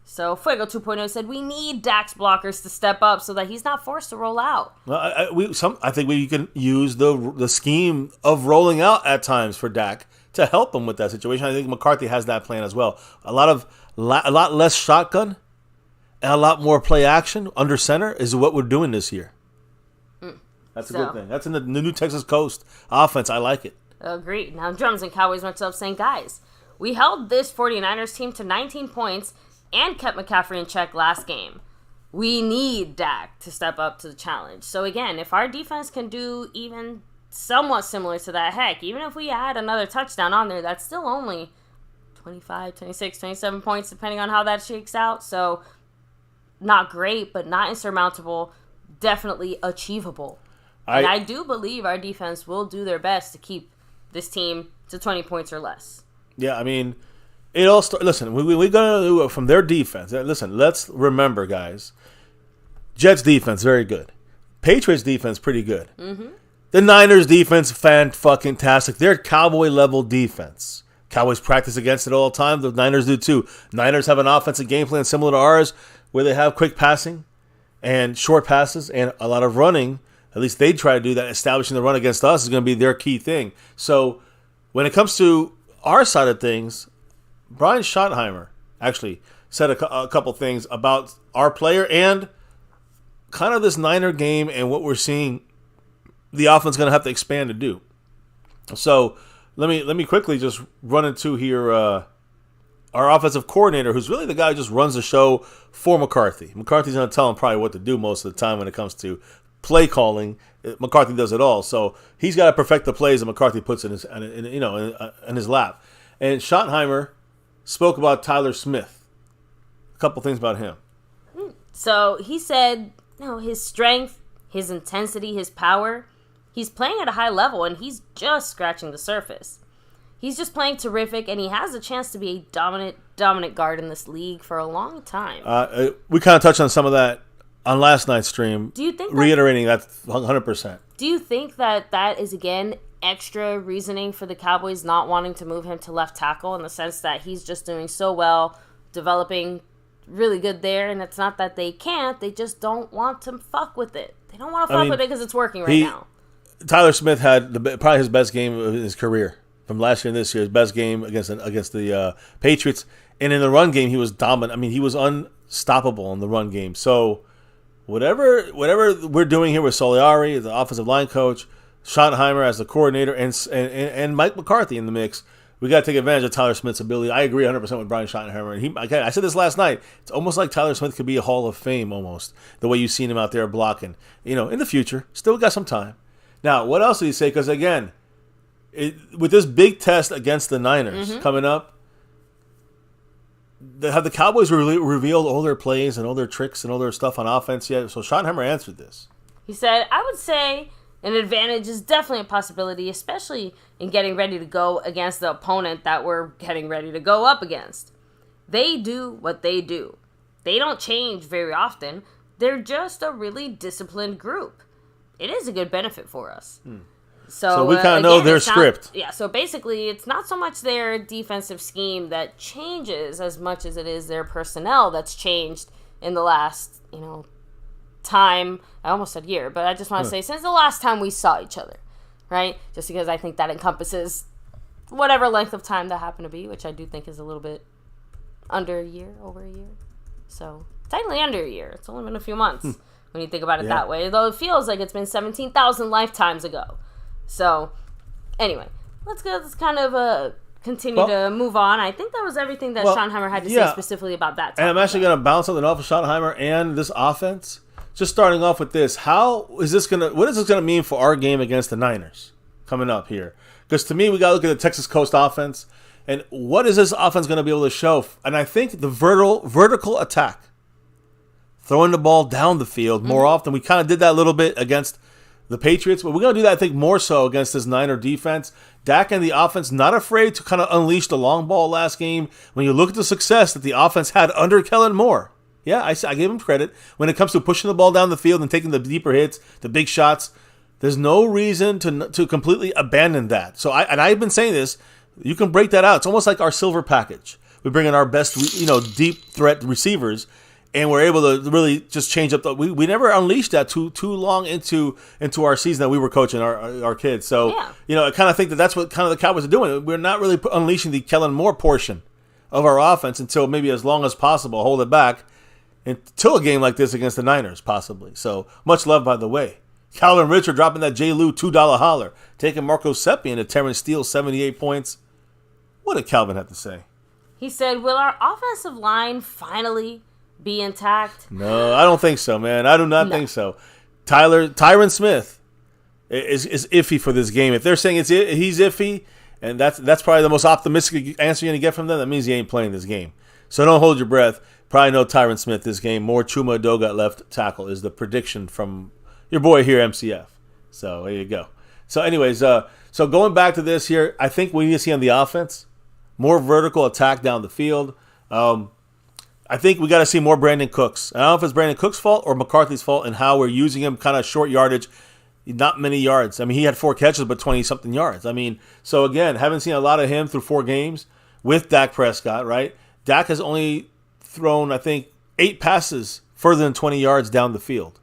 So Fuego 2.0 said, we need Dak's blockers to step up so that he's not forced to roll out. Well, I think we can use the scheme of rolling out at times for Dak to help him with that situation. I think McCarthy has that plan as well. A lot less shotgun and a lot more play action under center is what we're doing this year. That's a good thing. That's in the New Texas Coast offense. I like it. Agreed. Now, Drums and Cowboys went up saying, guys, we held this 49ers team to 19 points and kept McCaffrey in check last game. we need Dak to step up to the challenge. So again, if our defense can do even somewhat similar to that, heck, even if we add another touchdown on there, that's still only 25, 26, 27 points, depending on how that shakes out. So not great, but not insurmountable. Definitely achievable. And I do believe our defense will do their best to keep this team to 20 points or less. Yeah, I mean, it all listen, we're going to do it from their defense. Listen, let's remember, guys. Jets defense, very good. Patriots defense, pretty good. Mm-hmm. The Niners defense, fan-fucking-tastic. They're Cowboy-level defense. Cowboys practice against it all the time. The Niners do too. Niners have an offensive game plan similar to ours where they have quick passing and short passes and a lot of running. At least they try to do that. Establishing the run against us is going to be their key thing. So when it comes to our side of things, Brian Schottenheimer actually said a couple things about our player and kind of this Niner game and what we're seeing the offense is going to have to expand to do. So let me quickly just run into here our offensive coordinator, who's really the guy who just runs the show for McCarthy. McCarthy's going to tell him probably what to do most of the time when it comes to play calling. McCarthy does it all, so he's got to perfect the plays that McCarthy puts in his lap. And Schottenheimer spoke about Tyler Smith. A couple things about him. So he said, his strength, his intensity, his power. He's playing at a high level, and he's just scratching the surface. He's just playing terrific, and he has a chance to be a dominant guard in this league for a long time. We kind of touched on some of that on last night's stream. Do you think reiterating that 100%? Do you think that is, again, extra reasoning for the Cowboys not wanting to move him to left tackle in the sense that he's just doing so well, developing really good there, and it's not that they can't, they just don't want to fuck with it. They don't want to fuck with it because it's working right now. Tyler Smith had probably his best game of his career from last year and this year. His best game against the Patriots, and in the run game he was dominant. I mean, he was unstoppable in the run game. So whatever we're doing here with Soliari, the offensive line coach, Schottenheimer as the coordinator, and Mike McCarthy in the mix, we got to take advantage of Tyler Smith's ability. I agree 100% with Brian Schottenheimer. And I said this last night. It's almost like Tyler Smith could be a Hall of Fame almost, the way you've seen him out there blocking. In the future, still got some time. Now, what else did he say? Because, again, with this big test against the Niners coming up, have the Cowboys revealed all their plays and all their tricks and all their stuff on offense yet? So Schottenheimer answered this. He said, I would say an advantage is definitely a possibility, especially in getting ready to go against the opponent that we're getting ready to go up against. They do what they do. They don't change very often. They're just a really disciplined group. It is a good benefit for us. So we kind of know their script. Yeah, so basically it's not so much their defensive scheme that changes as much as it is their personnel that's changed in the last, time. I almost said year, but I just want to say since the last time we saw each other, right? Just because I think that encompasses whatever length of time that happened to be, which I do think is a little bit under a year, over a year. So technically under a year. It's only been a few months. When you think about it that way. Though it feels like it's been 17,000 lifetimes ago. So, anyway, let's kind of continue to move on. I think that was everything that Schottenheimer had to say specifically about that topic. And I'm actually going to bounce something off of Schottenheimer and this offense. Just starting off with this, what is this going to mean for our game against the Niners coming up here? Because to me, we got to look at the Texas Coast offense. And what is this offense going to be able to show? And I think the vertical attack. Throwing the ball down the field more often. We kind of did that a little bit against the Patriots, but we're going to do that, I think, more so against this Niner defense. Dak and the offense not afraid to kind of unleash the long ball last game. When you look at the success that the offense had under Kellen Moore, I give him credit. When it comes to pushing the ball down the field and taking the deeper hits, the big shots, there's no reason to completely abandon that. So I've been saying this, you can break that out. It's almost like our silver package. We bring in our best, deep threat receivers, and we're able to really just change up. We never unleashed that too long into our season that we were coaching our kids. So, I kind of think that's what kind of the Cowboys are doing. We're not really unleashing the Kellen Moore portion of our offense until maybe as long as possible, hold it back until a game like this against the Niners, possibly. So, much love, by the way. Calvin Richard dropping that J. Lou $2 holler, taking Marco Seppi to Terrence Steele 78 points. What did Calvin have to say? He said, will our offensive line finally be intact? No, I don't think so, man. I do not think so. Tyron Smith is iffy for this game. If they're saying he's iffy, and that's probably the most optimistic answer you're going to get from them, that means he ain't playing this game. So don't hold your breath. Probably no Tyron Smith this game. More Chuma Edoga at left tackle is the prediction from your boy here, MCF. So there you go. So anyways, so going back to this here, I think we need to see on the offense more vertical attack down the field. I think we got to see more Brandon Cooks. I don't know if it's Brandon Cooks' fault or McCarthy's fault in how we're using him, kind of short yardage, not many yards. I mean, he had 4 catches, but 20-something yards. I mean, so again, haven't seen a lot of him through 4 games with Dak Prescott, right? Dak has only thrown, I think, 8 passes further than 20 yards down the field.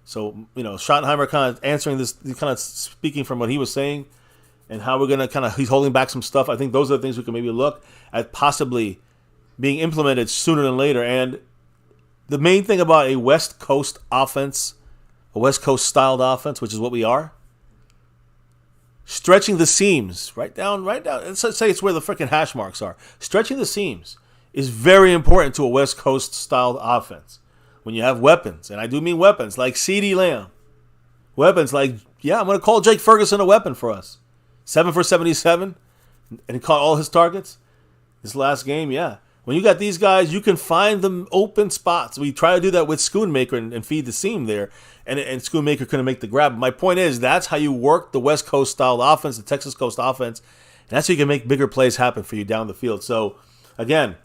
So, Schottenheimer kind of answering this, kind of speaking from what he was saying and how we're going to he's holding back some stuff. I think those are the things we can maybe look at possibly being implemented sooner than later. And the main thing about a West Coast offense, a West Coast styled offense, which is what we are, stretching the seams right down. Let's say it's where the freaking hash marks are. Stretching the seams is very important to a West Coast styled offense. When you have weapons, and I do mean weapons like CeeDee Lamb, weapons like, I'm going to call Jake Ferguson a weapon for us. 7 for 77, and he caught all his targets this last game, When you got these guys, you can find them open spots. We try to do that with Schoonmaker and feed the seam there, and Schoonmaker couldn't make the grab. My point is, that's how you work the West Coast style offense, the Texas Coast offense, and that's how you can make bigger plays happen for you down the field. So, again,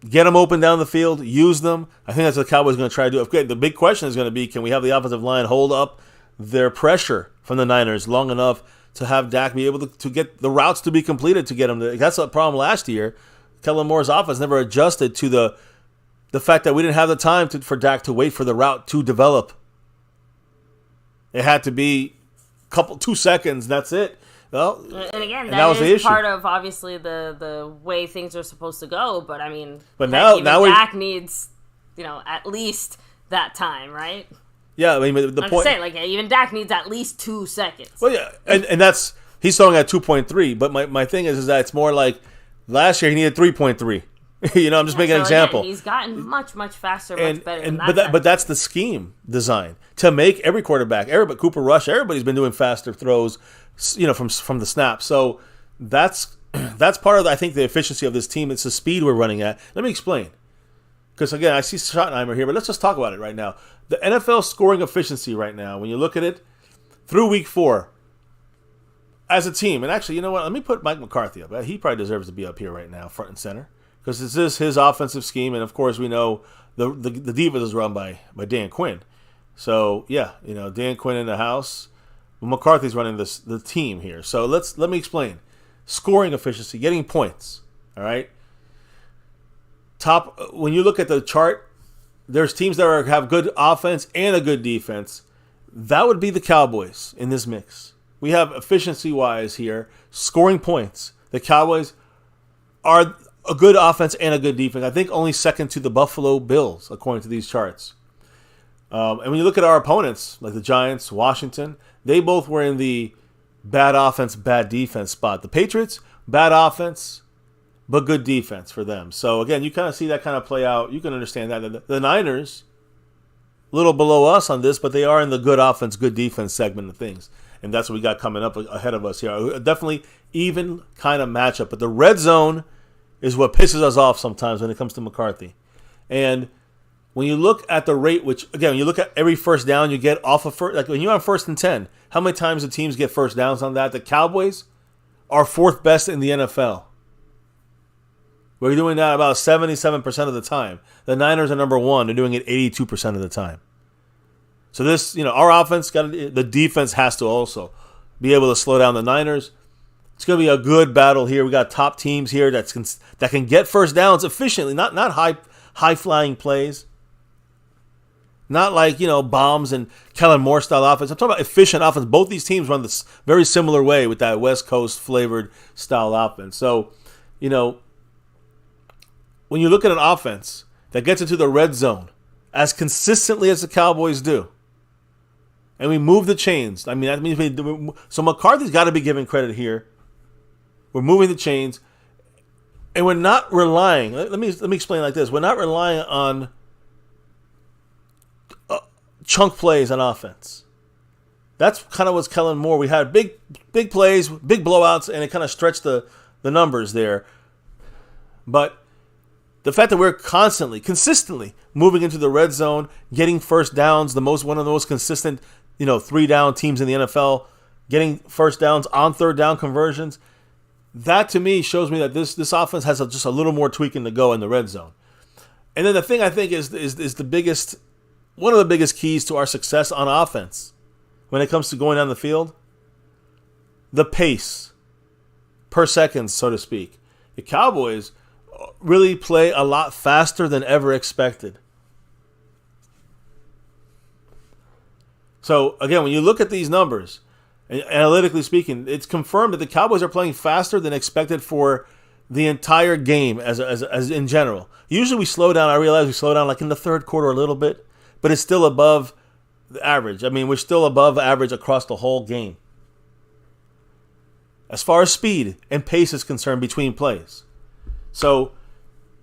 get them open down the field, use them. I think that's what the Cowboys are going to try to do. Okay, the big question is going to be, can we have the offensive line hold up their pressure from the Niners long enough to have Dak be able to get the routes to be completed to get them to. That's a problem last year. Kellen Moore's offense never adjusted to the fact that we didn't have the time for Dak to wait for the route to develop. It had to be 2 seconds, and that's it. Well, and again, that was the issue. Part of obviously the way things are supposed to go. But I mean, now Dak needs at least that time, right? Yeah, I mean the I'm point. Just saying, even Dak needs at least 2 seconds. Well, yeah, and that's he's throwing at 2.3. But my thing is that it's more like last year he needed 3.3. I'm just making an example. Again, he's gotten much faster, much better. But that's the scheme design to make every quarterback, Cooper Rush, everybody's been doing faster throws, from the snap. So that's part of I think the efficiency of this team. It's the speed we're running at. Let me explain. Because again, I see Schottenheimer here, but let's just talk about it right now. The NFL scoring efficiency right now, when you look at it through week 4, as a team, and actually, you know what? Let me put Mike McCarthy up. He probably deserves to be up here right now, front and center, because this is his offensive scheme, and of course, we know the defense is run by Dan Quinn. So Dan Quinn in the house. Well, McCarthy's running the team here. So let me explain. Scoring efficiency, getting points. All right. When you look at the chart, there's teams that have good offense and a good defense. That would be the Cowboys in this mix. We have efficiency-wise here, scoring points. The Cowboys are a good offense and a good defense. I think only second to the Buffalo Bills, according to these charts. And when you look at our opponents, like the Giants, Washington, they both were in the bad offense, bad defense spot. The Patriots, bad offense, but good defense for them. So, again, you kind of see that kind of play out. You can understand that. The Niners, a little below us on this, but they are in the good offense, good defense segment of things. And that's what we got coming up ahead of us here. Definitely even kind of matchup. But the red zone is what pisses us off sometimes when it comes to McCarthy. And when you look at the rate, which, again, when you look at every first down you get off of first, like when you're on 1st and 10, how many times do teams get first downs on that? The Cowboys are 4th best in the NFL. We're doing that about 77% of the time. The Niners are number 1. They're doing it 82% of the time. So this, our offense, the defense has to also be able to slow down the Niners. It's going to be a good battle here. We got top teams here that can get first downs efficiently, not high flying plays. Not like, bombs and Kellen Moore style offense. I'm talking about efficient offense. Both these teams run this very similar way with that West Coast flavored style offense. So, when you look at an offense that gets into the red zone as consistently as the Cowboys do, and we move the chains, I mean, that means so McCarthy's got to be given credit here. We're moving the chains, And we're not relying. Let me explain like this. We're not relying on chunk plays on offense. That's kind of what's Kellen Moore. We had big plays, big blowouts, and it kind of stretched the numbers there. But the fact that we're consistently moving into the red zone, getting first downs, one of the most consistent, 3-down teams in the NFL, getting first downs on third down conversions, that to me shows me that this offense has just a little more tweaking to go in the red zone. And then the thing I think is the biggest, one of the biggest keys to our success on offense when it comes to going down the field, the pace per second, so to speak. The Cowboys really play a lot faster than ever expected. So again, when you look at these numbers, analytically speaking, it's confirmed that the Cowboys are playing faster than expected for the entire game as in general. Usually we slow down. I realize we slow down like in the third quarter a little bit, but it's still above the average. I mean, we're still above average across the whole game. As far as speed and pace is concerned between plays. So,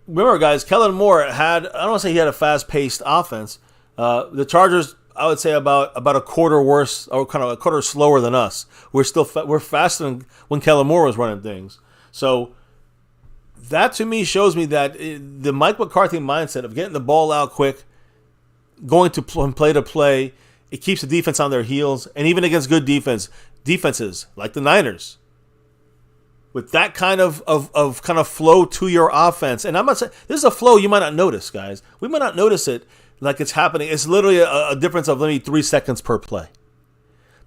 remember guys, Kellen Moore I don't want to say he had a fast-paced offense. The Chargers, I would say about a quarter worse, or kind of a quarter slower than us. We're faster than when Kellen Moore was running things. So that to me shows me that the Mike McCarthy mindset of getting the ball out quick, going to play to play, it keeps the defense on their heels, and even against good defenses like the Niners, with that kind of flow to your offense. And I'm not saying this is a flow you might not notice, guys. We might not notice it like it's happening. It's literally a difference of maybe 3 seconds per play.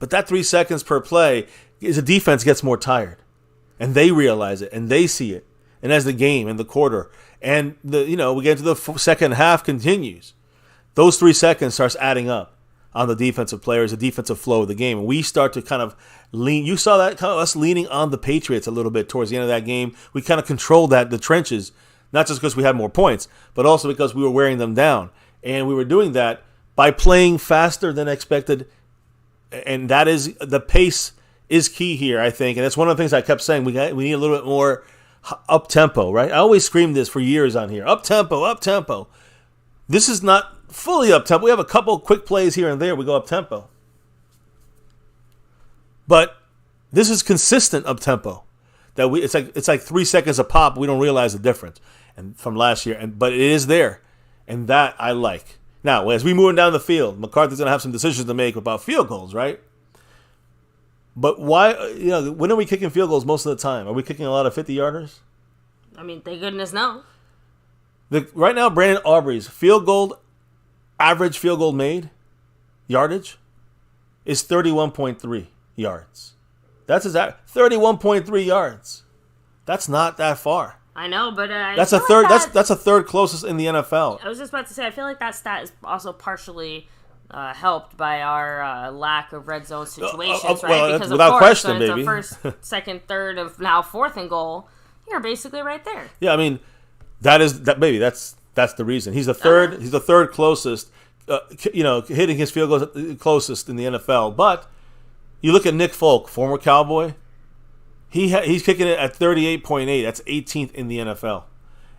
But that 3 seconds per play is a defense gets more tired. And they realize it, and they see it. And as the game and the quarter and we get into the second half continues, those 3 seconds starts adding up on the defensive players, the defensive flow of the game. And we start to kind of lean. You saw that kind of us leaning on the Patriots a little bit towards the end of that game. We kind of controlled the trenches, not just because we had more points, but also because we were wearing them down. And we were doing that by playing faster than expected. And that is, the pace is key here, I think. And that's one of the things I kept saying. We need a little bit more up-tempo, right? I always screamed this for years on here. Up-tempo, up-tempo. This is not fully up-tempo. We have a couple quick plays here and there. We go up-tempo. But this is consistent up-tempo. It's like 3 seconds a pop. We don't realize the difference and from last year. But it is there. And that I like. Now, as we move down the field, McCarthy's going to have some decisions to make about field goals, right? But why, when are we kicking field goals most of the time? Are we kicking a lot of 50-yarders? I mean, thank goodness no. Right now, Brandon Aubrey's average field goal made yardage is 31.3 yards. That's his 31.3 yards. That's not that far. I know, but that's a third. That's a third closest in the NFL. I was just about to say, I feel like that stat is also partially helped by our lack of red zone situations, right? Well, because without of course, question, when it's baby. a first, second, third of now fourth and goal, you're basically right there. Yeah, I mean, that's the reason. He's the third. He's the third closest. Hitting his field goals closest in the NFL. But you look at Nick Folk, former Cowboy. He's kicking it at 38.8. That's 18th in the NFL.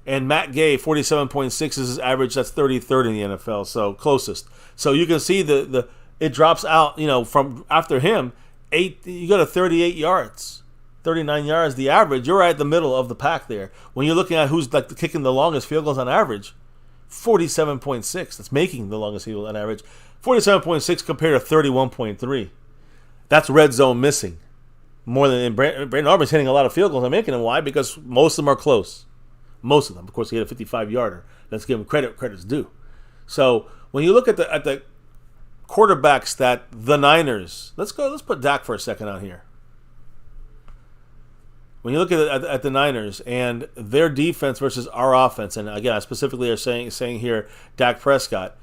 And Matt Gay, 47.6 is his average. That's 33rd in the NFL. So closest. So you can see it drops out. From after him, you go to 38 yards, 39 yards. The average, you're right at the middle of the pack there. When you're looking at who's kicking the longest field goals on average, 47.6. That's making the longest field goal on average. 47.6 compared to 31.3. That's red zone missing. More than Brandon Aubrey's hitting a lot of field goals and making them. Why? Because most of them are close. Most of them. Of course, he had a 55-yarder. Let's give him credit's due. So when you look at the quarterbacks that the Niners, let's put Dak for a second on here. When you look at the Niners and their defense versus our offense, and again, I specifically are saying here Dak Prescott,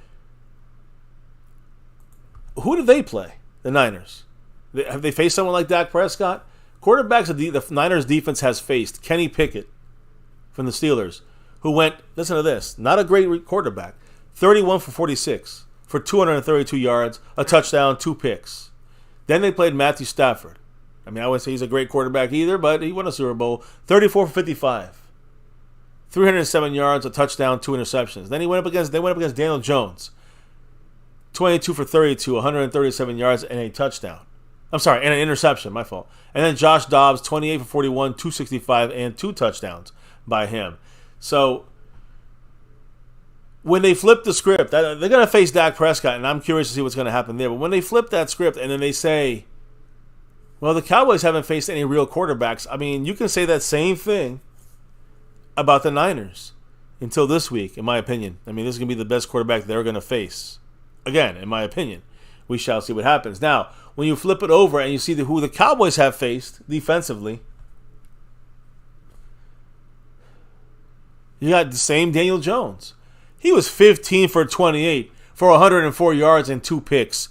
who do they play? The Niners. Have they faced someone like Dak Prescott? Quarterbacks the Niners defense has faced Kenny Pickett from the Steelers, who went, listen to this, not a great quarterback, 31 for 46 for 232 yards, a touchdown, 2 picks. Then they played Matthew Stafford. I mean, I wouldn't say he's a great quarterback either, but he won a Super Bowl, 34 for 55. 307 yards, a touchdown, 2 interceptions. Then they went up against Daniel Jones. 22 for 32, 137 yards, and a touchdown. I'm sorry, and an interception, my fault. And then Josh Dobbs, 28 for 41, 265, and 2 touchdowns by him. So when they flip the script, they're going to face Dak Prescott, and I'm curious to see what's going to happen there. But when they flip that script and then they say, well, the Cowboys haven't faced any real quarterbacks, I mean, you can say that same thing about the Niners until this week, in my opinion. I mean, this is going to be the best quarterback they're going to face. Again, in my opinion. We shall see what happens. Now, when you flip it over and you see who the Cowboys have faced defensively, you got the same Daniel Jones. He was 15 for 28 for 104 yards and 2 picks.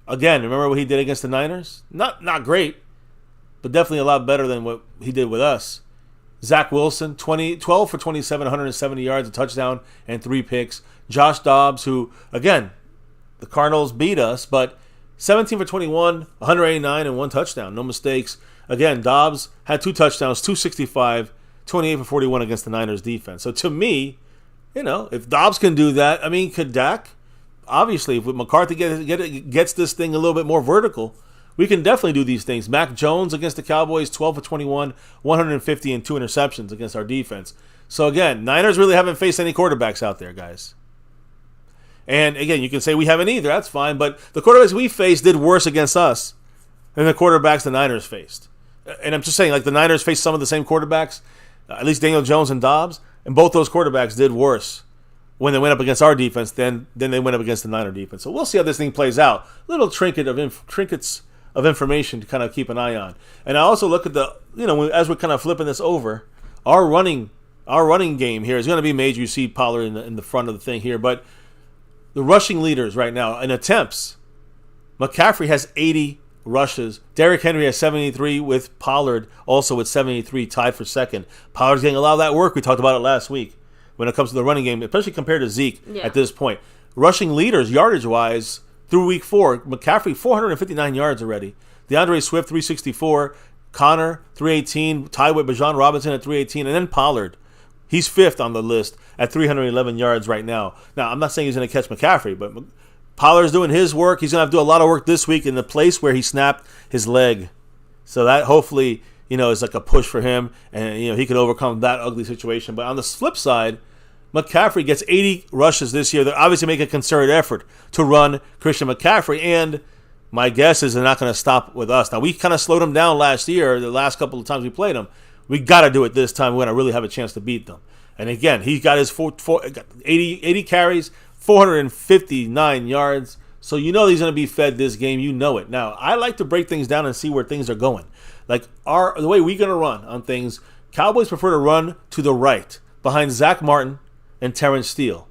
Again, remember what he did against the Niners? Not great, but definitely a lot better than what he did with us. Zach Wilson, 12 for 27, 170 yards, a touchdown, and 3 picks. Josh Dobbs, who, again, the Cardinals beat us, but 17 for 21, 189, and 1 touchdown. No mistakes. Again, Dobbs had 2 touchdowns, 265, 28 for 41 against the Niners defense. So to me, if Dobbs can do that, I mean, could Dak? Obviously, if McCarthy gets this thing a little bit more vertical, we can definitely do these things. Mac Jones against the Cowboys, 12 for 21, 150, and 2 interceptions against our defense. So again, Niners really haven't faced any quarterbacks out there, guys. And again, you can say we haven't either. That's fine. But the quarterbacks we faced did worse against us than the quarterbacks the Niners faced. And I'm just saying, like, the Niners faced some of the same quarterbacks, at least Daniel Jones and Dobbs, and both those quarterbacks did worse when they went up against our defense than they went up against the Niner defense. So we'll see how this thing plays out. Little trinkets of information to kind of keep an eye on. And I also look at as we're kind of flipping this over, our running game here is going to be major. You see Pollard in the front of the thing here, but the rushing leaders right now in attempts, McCaffrey has 80 rushes. Derrick Henry has 73 with Pollard also with 73, tied for second. Pollard's getting a lot of that work. We talked about it last week when it comes to the running game, especially compared to Zeke at this point. Rushing leaders, yardage-wise, through week 4, McCaffrey, 459 yards already. DeAndre Swift, 364. Connor, 318. Tied with Bijan Robinson at 318. And then Pollard. He's 5th on the list at 311 yards right now. Now, I'm not saying he's going to catch McCaffrey, but Pollard's doing his work. He's going to have to do a lot of work this week in the place where he snapped his leg. So that hopefully, is like a push for him, and he can overcome that ugly situation. But on the flip side, McCaffrey gets 80 rushes this year. They're obviously making a concerted effort to run Christian McCaffrey, and my guess is they're not going to stop with us. Now, we kind of slowed them down last year, the last couple of times we played them. We got to do it this time. We're going to really have a chance to beat them. And again, he got his 80 carries, 459 yards. So he's going to be fed this game. You know it. Now, I like to break things down and see where things are going. Like the way we're going to run on things, Cowboys prefer to run to the right behind Zach Martin and Terrence Steele.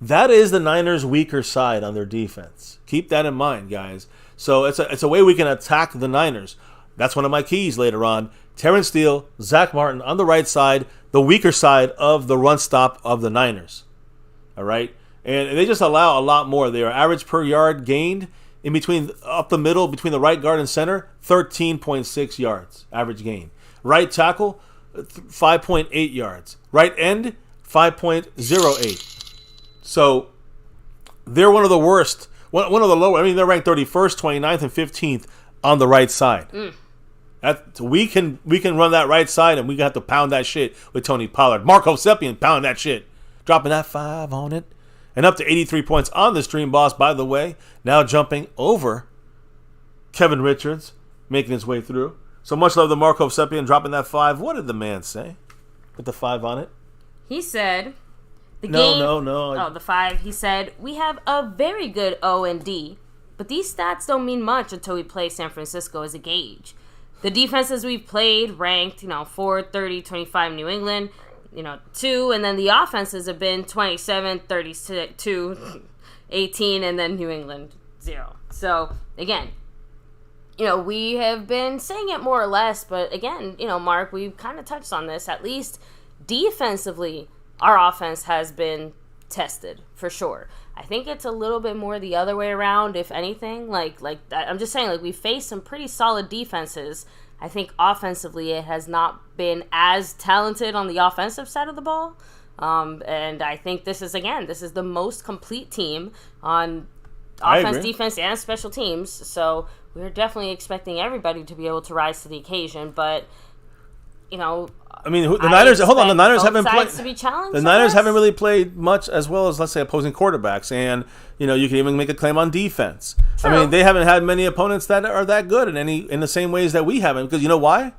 That is the Niners' weaker side on their defense. Keep that in mind, guys. So it's a way we can attack the Niners. That's one of my keys later on. Terrence Steele, Zach Martin on the right side, the weaker side of the run stop of the Niners. All right? And they just allow a lot more. Their average per yard gained in between, up the middle, between the right guard and center, 13.6 yards, average gain. Right tackle, 5.8 yards. Right end, 5.08. So they're one of the worst, one of the lower. I mean, they're ranked 31st, 29th, and 15th on the right side. We can run that right side, and we have to pound that shit with Tony Pollard. Marco Sepien pound that shit, dropping that 5 on it. And up to 83 points on the Stream Boss, by the way. Now jumping over Kevin Richards, making his way through. So much love to Marco Sepien dropping that 5. What did the man say with the 5 on it? He said, No. The 5. He said, we have a very good O&D, but these stats don't mean much until we play San Francisco as a gauge. The defenses we've played ranked, 4, 30, 25 New England, 2, and then the offenses have been 27, 32, 18, and then New England, 0. So, again, we have been saying it more or less, but again, Mark, we've kind of touched on this. At least defensively, our offense has been tested, for sure. I think it's a little bit more the other way around, if anything. Like I'm just saying, we faced some pretty solid defenses. I think offensively it has not been as talented on the offensive side of the ball. And I think this is the most complete team on offense, defense, and special teams. So we're definitely expecting everybody to be able to rise to the occasion. But, you know, I mean, the Niners. Hold on, the Niners haven't played. To be challenged, the Niners haven't really played much, as well as, let's say, opposing quarterbacks, and you know, you can even make a claim on defense. True. I mean, they haven't had many opponents that are that good in the same ways that we haven't. Because you know why?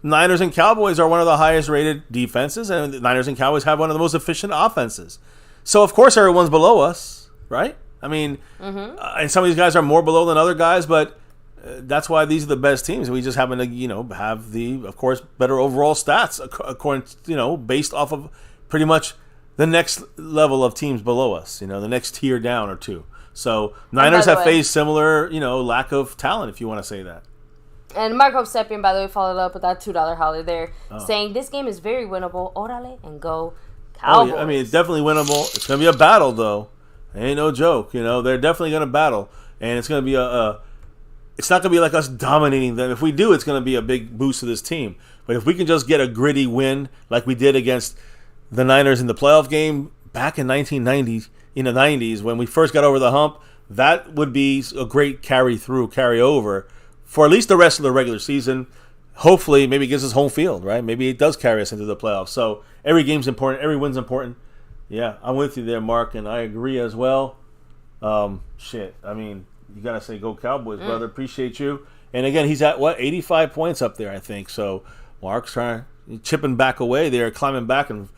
Niners and Cowboys are one of the highest rated defenses, and the Niners and Cowboys have one of the most efficient offenses. So of course, everyone's below us, right? I mean, and some of these guys are more below than other guys, but that's why these are the best teams. We just happen to, you know, have the, of course, better overall stats, according to, you know, based off of pretty much the next level of teams below us, you know, the next tier down or two. So Niners have faced similar, you know, lack of talent, if you want to say that. And Marco Seppian, by the way, followed up with that $2 holler there, saying this game is very winnable. Orale and go Cowboys. Oh, yeah. I mean, it's definitely winnable. It's going to be a battle, though. It ain't no joke. You know, they're definitely going to battle. And it's going to be it's not going to be like us dominating them. If we do, it's going to be a big boost to this team. But if we can just get a gritty win like we did against the Niners in the playoff game back in 1990, in the 90s, when we first got over the hump, that would be a great carry over for at least the rest of the regular season. Hopefully, maybe it gives us home field, right? Maybe it does carry us into the playoffs. So every game's important. Every win's important. Yeah, I'm with you there, Mark, and I agree as well. I mean, you got to say go Cowboys, brother. Appreciate you. And again, he's at, 85 points up there, I think. So Mark's chipping back away there, climbing back and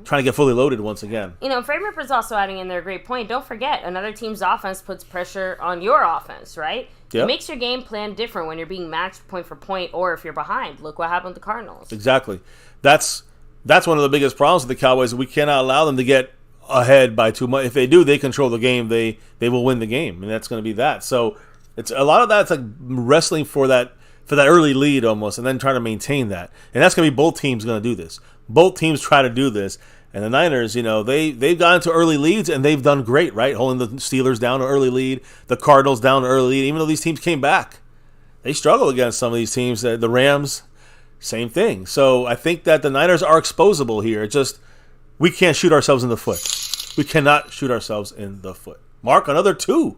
trying to get fully loaded once again. You know, Frame Ripper's also adding in there a great point. Don't forget, another team's offense puts pressure on your offense, right? Yep. It makes your game plan different when you're being matched point for point or if you're behind. Look what happened with the Cardinals. Exactly. That's one of the biggest problems with the Cowboys. We cannot allow them to get ahead by too much. If they do, they control the game. They will win the game, and that's going to be that. So it's a lot of that's like wrestling for that early lead almost, and then trying to maintain that. And that's going to be both teams going to do this. Both teams try to do this. And the Niners, you know, they've gotten to early leads, and they've done great, right? Holding the Steelers down to early lead, the Cardinals down to early lead. Even though these teams came back, they struggle against some of these teams. The Rams, same thing. So I think that the Niners are exposable here. It's just we can't shoot ourselves in the foot. We cannot shoot ourselves in the foot. Mark, another 2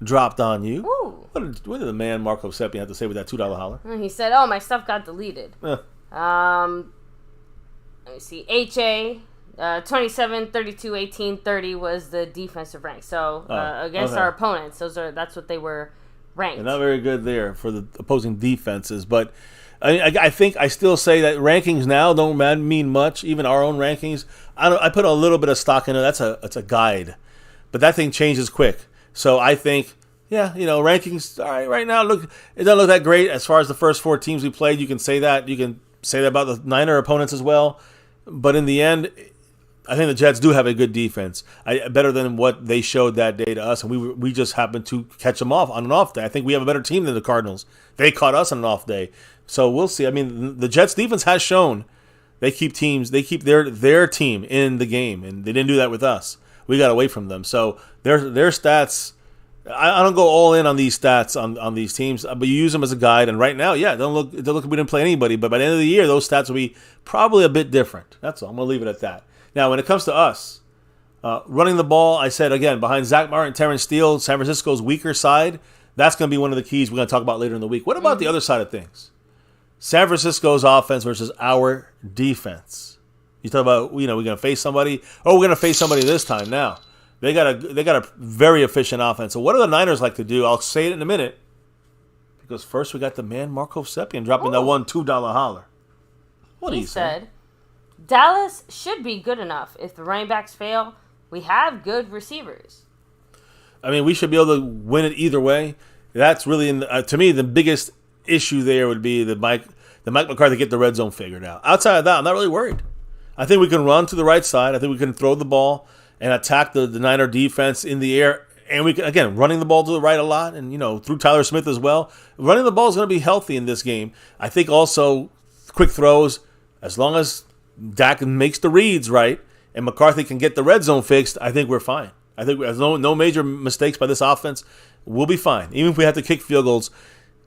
dropped on you. Ooh. What did the man Marco Seppi have to say with that $2 holler? He said, "Oh, my stuff got deleted." Let me see. HA 27, 32, 18, 30 was the defensive rank. So against our opponents, that's what they were ranked. And not very good there for the opposing defenses, but I think I still say that rankings now don't mean much. Even our own rankings, I put a little bit of stock in it. That's a guide, but that thing changes quick. So I think, yeah, you know, rankings. All right, right now it doesn't look that great as far as the first 4 teams we played. You can say that. You can say that about the Niner opponents as well. But in the end, I think the Jets do have a good defense, better than what they showed that day to us, and we just happened to catch them off on an off day. I think we have a better team than the Cardinals. They caught us on an off day, so we'll see. I mean, the Jets defense has shown they keep their team in the game, and they didn't do that with us. We got away from them, so their stats. I don't go all in on these stats on these teams, but you use them as a guide. And right now, yeah, don't look we didn't play anybody, but by the end of the year, those stats will be probably a bit different. That's all. I'm gonna leave it at that. Now, when it comes to us, running the ball, I said, again, behind Zach Martin, Terrence Steele, San Francisco's weaker side, that's going to be one of the keys we're going to talk about later in the week. What about the other side of things? San Francisco's offense versus our defense. You talk about, you know, we're going to face somebody. Oh, we're going to face somebody this time now. They got a very efficient offense. So what do the Niners like to do? I'll say it in a minute. Because first we got the man Marco Seppian dropping that $2 holler. What do you say? Dallas should be good enough. If the running backs fail, we have good receivers. I mean, we should be able to win it either way. That's really, to me, the biggest issue there would be the Mike McCarthy get the red zone figured out. Outside of that, I'm not really worried. I think we can run to the right side. I think we can throw the ball and attack the Niner defense in the air. And we can, again, running the ball to the right a lot, and, you know, through Tyler Smith as well. Running the ball is going to be healthy in this game. I think also quick throws, as long as Dak makes the reads right and McCarthy can get the red zone fixed, I think we're fine. I think there's no major mistakes by this offense. We'll be fine. Even if we have to kick field goals,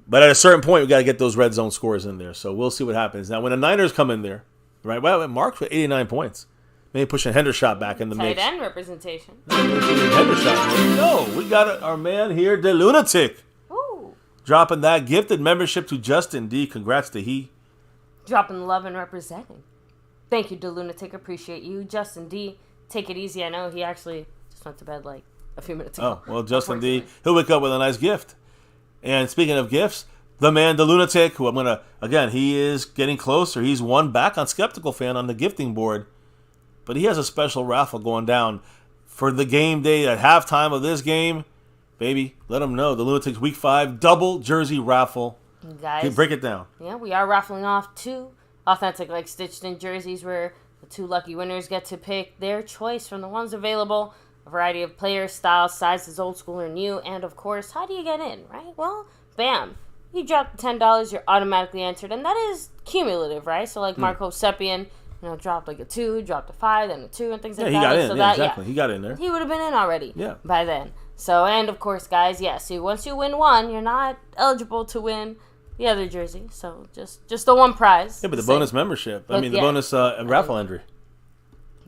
But at a certain point, we got to get those red zone scores in there. So we'll see what happens. Now, when the Niners come in there, right? Well, Mark with 89 points. Maybe pushing Hendershot back in the mix. Tight end representation. Hendershot. No, we got our man here, the Lunatic. Ooh. Dropping that gifted membership to Justin D. Congrats to he. Dropping love and representing. Thank you, the Lunatic. Appreciate you. Justin D. Take it easy. I know he actually just went to bed like a few minutes ago. Oh, well, Justin D. He'll wake up with a nice gift. And speaking of gifts, the man, the Lunatic, who I'm going to, again, he is getting closer. He's one back on Skeptical Fan on the gifting board. But he has a special raffle going down for the game day at halftime of this game. Baby, let them know. The Lunatic's Week 5 double jersey raffle. Guys, break it down. Yeah, we are raffling off 2 authentic, like, stitched-in jerseys where the 2 lucky winners get to pick their choice from the ones available. A variety of players, styles, sizes, old school or new. And, of course, how do you get in, right? Well, bam. You drop the $10, you're automatically entered. And that is cumulative, right? So, like, Marco Seppian, dropped like a 2, dropped a 5, then a 2, and things like that. Yeah, he got in. So Exactly. He got in there. He would have been in already by then. So, and, of course, guys, so once you win one, you're not eligible to win the other jersey. So, just the one prize. Yeah, but the bonus membership. The bonus raffle entry.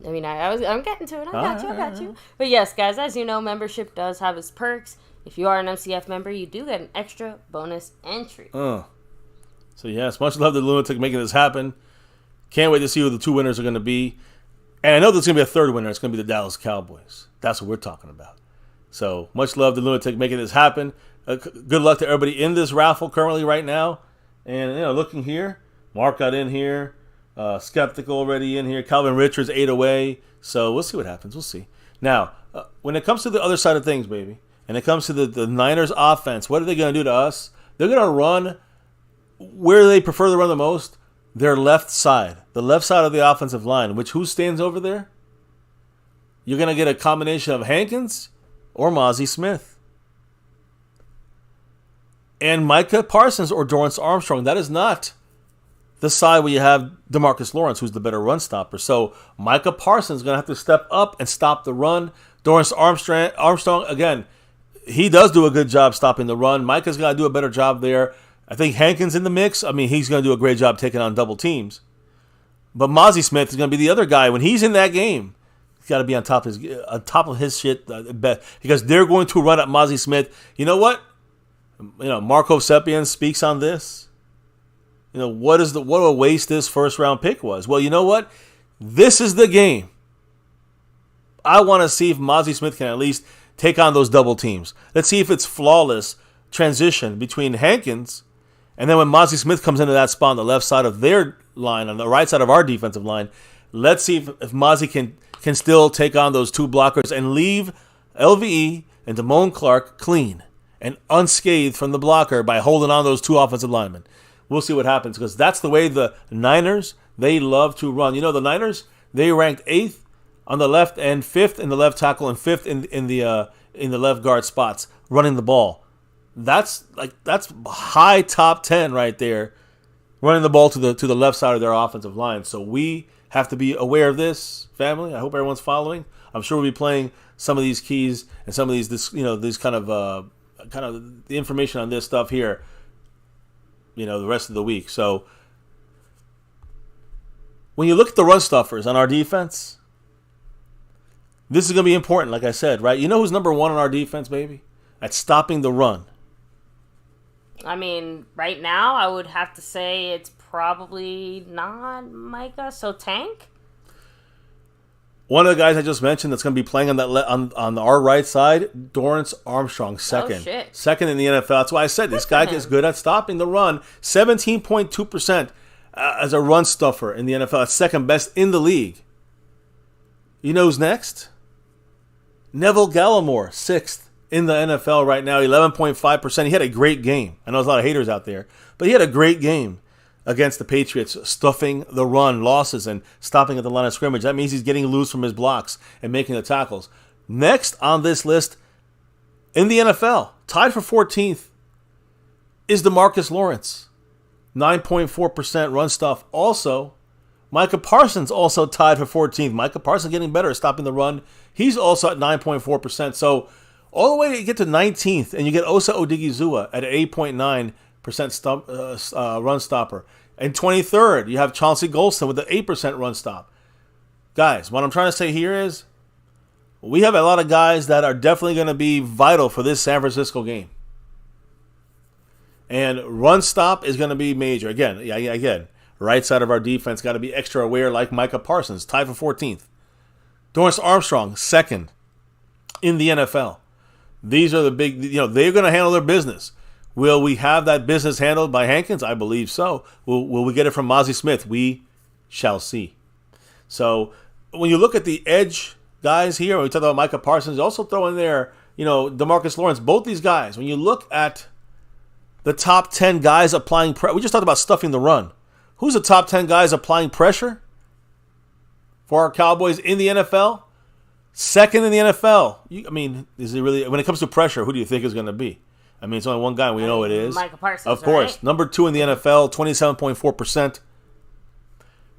I mean, I'm getting to it. I got you. But yes, guys, as you know, membership does have its perks. If you are an MCF member, you do get an extra bonus entry. So, yes, much love to Lunatic making this happen. Can't wait to see who the 2 winners are going to be. And I know there's going to be a 3rd winner. It's going to be the Dallas Cowboys. That's what we're talking about. So, much love to Lunatic making this happen. Good luck to everybody in this raffle currently right now. And, looking here, Mark got in here. Skeptical already in here. Calvin Richards 8 away. So we'll see what happens. We'll see. Now, when it comes to the other side of things, baby, and it comes to the Niners offense, what are they going to do to us? They're going to run where they prefer to run the most, their left side. The left side of the offensive line, which who stands over there? You're going to get a combination of Hankins or Mozzie Smith. And Micah Parsons or Dorrance Armstrong. That is not the side where you have DeMarcus Lawrence, who's the better run stopper. So Micah Parsons is going to have to step up and stop the run. Dorrance Armstrong, again, he does do a good job stopping the run. Micah's got to do a better job there. I think Hankins in the mix. I mean, he's going to do a great job taking on double teams. But Mozzie Smith is going to be the other guy. When he's in that game, he's got to be on top of his shit because they're going to run at Mozzie Smith. You know what? Marco Seppian speaks on this. What a waste this first round pick was. Well, you know what? This is the game. I want to see if Mozzie Smith can at least take on those double teams. Let's see if it's flawless transition between Hankins and then when Mozzie Smith comes into that spot on the left side of their line, on the right side of our defensive line, let's see if Mozzie can still take on those 2 blockers and leave LVE and Damone Clark clean and unscathed from the blocker by holding on those 2 offensive linemen. We'll see what happens because that's the way the Niners, they love to run. The Niners, they ranked 8th on the left and 5th in the left tackle and 5th in the left guard spots running the ball. That's high top 10 right there, running the ball to the left side of their offensive line. So we have to be aware of this, family. I hope everyone's following. I'm sure we'll be playing some of these keys and some of these kind of the information on this stuff here. The rest of the week. So when you look at the run stuffers on our defense, this is going to be important, like I said, right? You know who's number 1 on our defense, baby? At stopping the run. I mean, right now, I would have to say it's probably not Micah. So Tank? One of the guys I just mentioned that's going to be playing on that on our right side, Dorrance Armstrong, second. Oh, shit. Second in the NFL. That's why I said this guy is good at stopping the run. 17.2% as a run stuffer in the NFL. That's second best in the league. You know who's next? Neville Gallimore, 6th in the NFL right now, 11.5%. He had a great game. I know there's a lot of haters out there, but he had a great game against the Patriots, stuffing the run, losses, and stopping at the line of scrimmage. That means he's getting loose from his blocks and making the tackles. Next on this list in the NFL, tied for 14th, is DeMarcus Lawrence. 9.4% run stuff. Also, Micah Parsons also tied for 14th. Micah Parsons getting better at stopping the run. He's also at 9.4%. So all the way to get to 19th, and you get Osa Odigizua at 8.9%. run stopper. In 23rd, you have Chauncey Golston with the 8% run stop. Guys, what I'm trying to say here is we have a lot of guys that are definitely going to be vital for this San Francisco game. And run stop is going to be major. Again, right side of our defense got to be extra aware, like Micah Parsons, tied for 14th. Dorrance Armstrong, 2nd in the NFL. These are the big, they're going to handle their business. Will we have that business handled by Hankins? I believe so. Will we get it from Mozzie Smith? We shall see. So when you look at the edge guys here, when we talk about Micah Parsons, also throw in there, DeMarcus Lawrence. Both these guys, when you look at the top 10 guys applying pressure, we just talked about stuffing the run. Who's the top 10 guys applying pressure for our Cowboys in the NFL? 2nd in the NFL. Is it really, when it comes to pressure, who do you think is going to be? It's only one guy. We know it is. Micah Parsons, of course. Right? Number 2 in the NFL, 27.4%.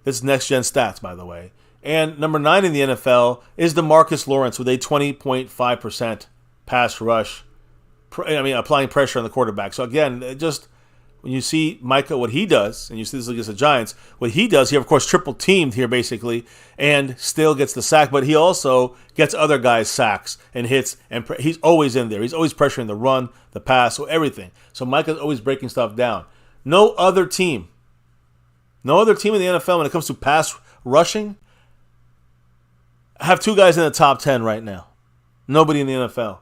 This is next-gen stats, by the way. And number 9 in the NFL is DeMarcus Lawrence with a 20.5% pass rush. Applying pressure on the quarterback. So, again, just when you see Micah, what he does, and you see this against the Giants, what he does, he, of course, triple-teamed here, basically, and still gets the sack, but he also gets other guys sacks and hits, and he's always in there. He's always pressuring the run, the pass, so everything. So Micah's always breaking stuff down. No other team in the NFL when it comes to pass rushing have 2 guys in the top 10 right now. Nobody in the NFL.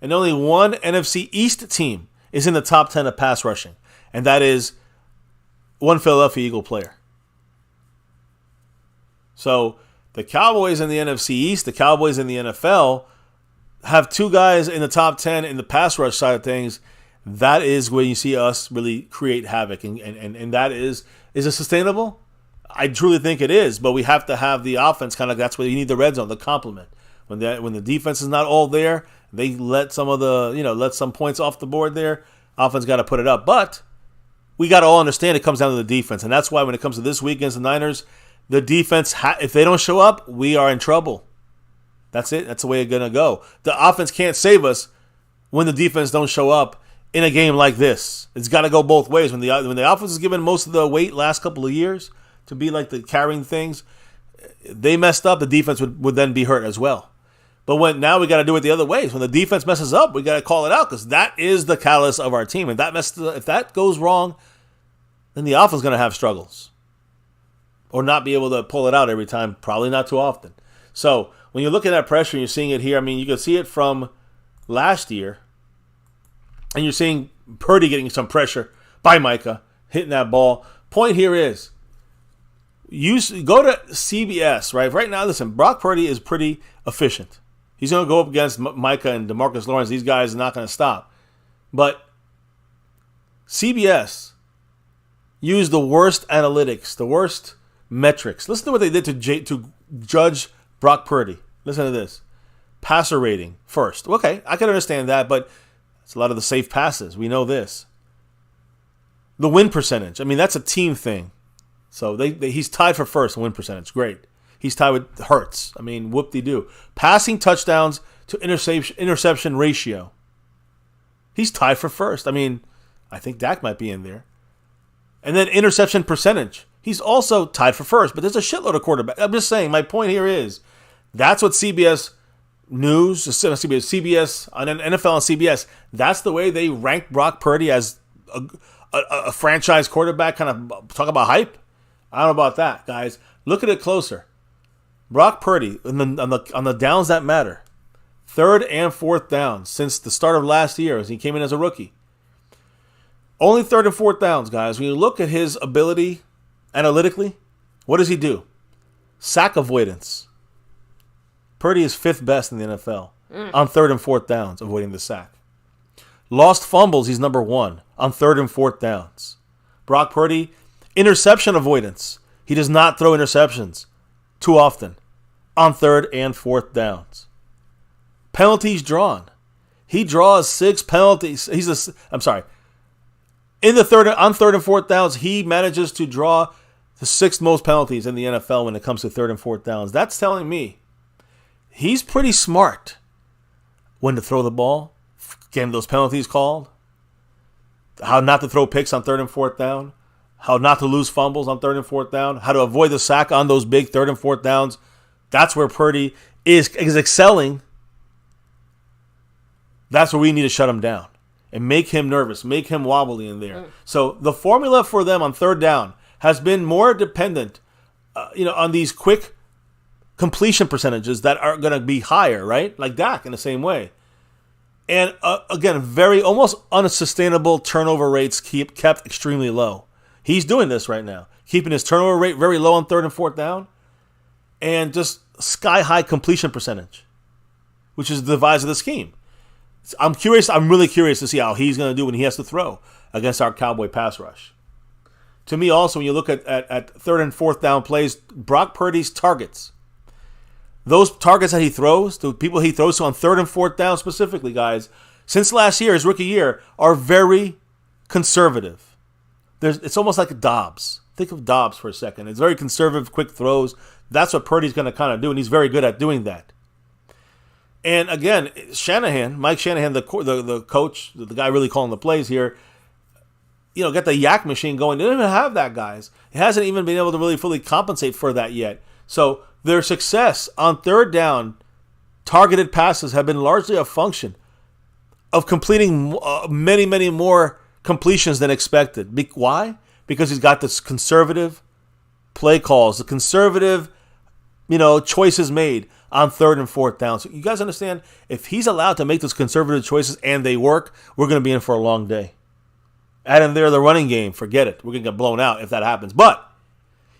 And only one NFC East team is in the top 10 of pass rushing. And that is one Philadelphia Eagle player. So the Cowboys in the NFC East, the Cowboys in the NFL, have 2 guys in the top 10 in the pass rush side of things. That is where you see us really create havoc. And that is it sustainable? I truly think it is. But we have to have the offense that's where you need the red zone, the complement. When the defense is not all there, they let some points off the board there. Offense got to put it up. But we got to all understand it comes down to the defense. And that's why when it comes to this week against the Niners, the defense, if they don't show up, we are in trouble. That's it. That's the way it's going to go. The offense can't save us when the defense don't show up in a game like this. It's got to go both ways. When the offense is given most of the weight last couple of years to be like the carrying things, they messed up, the defense would then be hurt as well. But now we got to do it the other ways. When the defense messes up, we got to call it out because that is the catalyst of our team. And if that goes wrong, then the offense is going to have struggles or not be able to pull it out every time. Probably not too often. So when you're looking at pressure, you're seeing it here. You can see it from last year, and you're seeing Purdy getting some pressure by Micah hitting that ball. Point here is, go to CBS, right? Right now, listen, Brock Purdy is pretty efficient. He's going to go up against Micah and DeMarcus Lawrence. These guys are not going to stop. But CBS used the worst analytics, the worst metrics. Listen to what they did to judge Brock Purdy. Listen to this. Passer rating first. Okay, I can understand that, but it's a lot of the safe passes. We know this. The win percentage. That's a team thing. So he's tied for first in win percentage. Great. He's tied with Hurts. Whoop-de-doo. Passing touchdowns to interception ratio. He's tied for first. I think Dak might be in there. And then interception percentage. He's also tied for first, but there's a shitload of quarterbacks. I'm just saying, my point here is, that's what CBS News, CBS, on NFL and CBS, that's the way they rank Brock Purdy as a franchise quarterback, kind of talk about hype. I don't know about that, guys. Look at it closer. Brock Purdy, on the downs that matter, 3rd and 4th downs since the start of last year as he came in as a rookie. Only 3rd and 4th downs, guys. When you look at his ability analytically, what does he do? Sack avoidance. Purdy is 5th best in the NFL on 3rd and 4th downs, avoiding the sack. Lost fumbles, he's number 1 on 3rd and 4th downs. Brock Purdy, interception avoidance. He does not throw interceptions too often on 3rd and 4th downs. Penalties drawn. He draws 6 penalties. On 3rd and 4th downs, he manages to draw the 6th most penalties in the NFL when it comes to 3rd and 4th downs. That's telling me he's pretty smart when to throw the ball, getting those penalties called. how not to throw picks on 3rd and 4th down, how not to lose fumbles on 3rd and 4th down, how to avoid the sack on those big 3rd and 4th downs. That's where Purdy is excelling. That's where we need to shut him down and make him nervous, make him wobbly in there. So the formula for them on 3rd down has been more dependent, on these quick completion percentages that are going to be higher, right? Like Dak in the same way. And again, very almost unsustainable turnover rates kept extremely low. He's doing this right now, keeping his turnover rate very low on 3rd and 4th down, and just sky-high completion percentage, which is the device of the scheme. I'm curious. I'm really curious to see how he's going to do when he has to throw against our Cowboy pass rush. To me, also, when you look at 3rd and 4th down plays, Brock Purdy's targets, those targets that he throws, the people he throws to on 3rd and 4th down specifically, guys, since last year, his rookie year, are very conservative. It's almost like Dobbs. Think of Dobbs for a second. It's very conservative, quick throws. That's what Purdy's going to kind of do, and he's very good at doing that. And again, Mike Shanahan, the coach, the guy really calling the plays here, get the yak machine going. They don't even have that, guys. It hasn't even been able to really fully compensate for that yet. So their success on 3rd down, targeted passes have been largely a function of completing many, many more completions than expected. Why? Because he's got this conservative play calls, the conservative, choices made on 3rd and 4th down. So you guys understand, if he's allowed to make those conservative choices and they work, we're going to be in for a long day. Add in there the running game, forget it. We're going to get blown out if that happens. But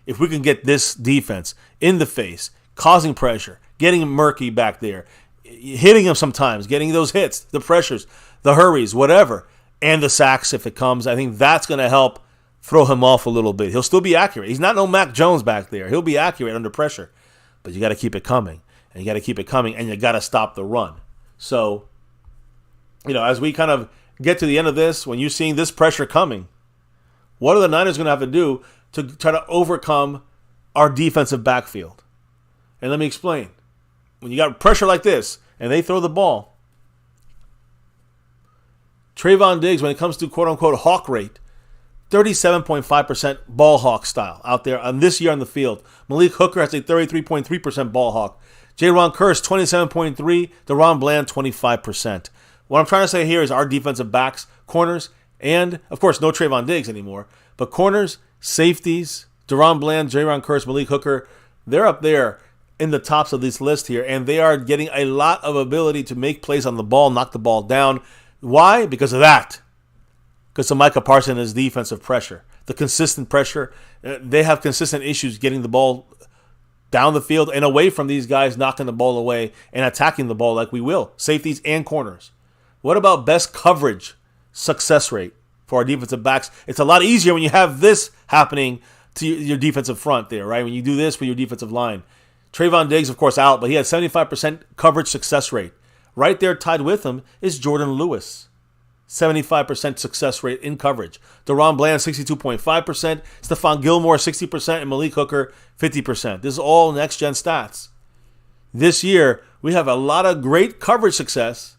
if we can get this defense in the face, causing pressure, getting murky back there, hitting him sometimes, getting those hits, the pressures, the hurries, whatever, and the sacks if it comes, I think that's going to help throw him off a little bit. He'll still be accurate. He's not no Mac Jones back there. He'll be accurate under pressure. But you got to keep it coming. And you got to keep it coming, and you got to stop the run. So, as we kind of get to the end of this, when you're seeing this pressure coming, what are the Niners going to have to do to try to overcome our defensive backfield? And let me explain. When you got pressure like this, and they throw the ball, Trayvon Diggs, when it comes to quote-unquote hawk rate, 37.5% ball hawk style out there on this year on the field. Malik Hooker has a 33.3% ball hawk. Jaron Kearse, 27.3%. DaRon Bland, 25%. What I'm trying to say here is our defensive backs, corners, and, of course, no Trayvon Diggs anymore, but corners, safeties, DaRon Bland, Jaron Kearse, Malik Hooker, they're up there in the tops of this list here, and they are getting a lot of ability to make plays on the ball, knock the ball down. Why? Because of that. Because of Micah Parsons' defensive pressure, the consistent pressure. They have consistent issues getting the ball down the field and away from these guys knocking the ball away and attacking the ball like we will, safeties and corners. What about best coverage success rate for our defensive backs? It's a lot easier when you have this happening to your defensive front there, right? When you do this with your defensive line. Trayvon Diggs, of course, out, but he had 75% coverage success rate. Right there tied with him is Jordan Lewis. 75% success rate in coverage. DaRon Bland, 62.5%. Stephon Gilmore, 60%. And Malik Hooker, 50%. This is all next-gen stats. This year, we have a lot of great coverage success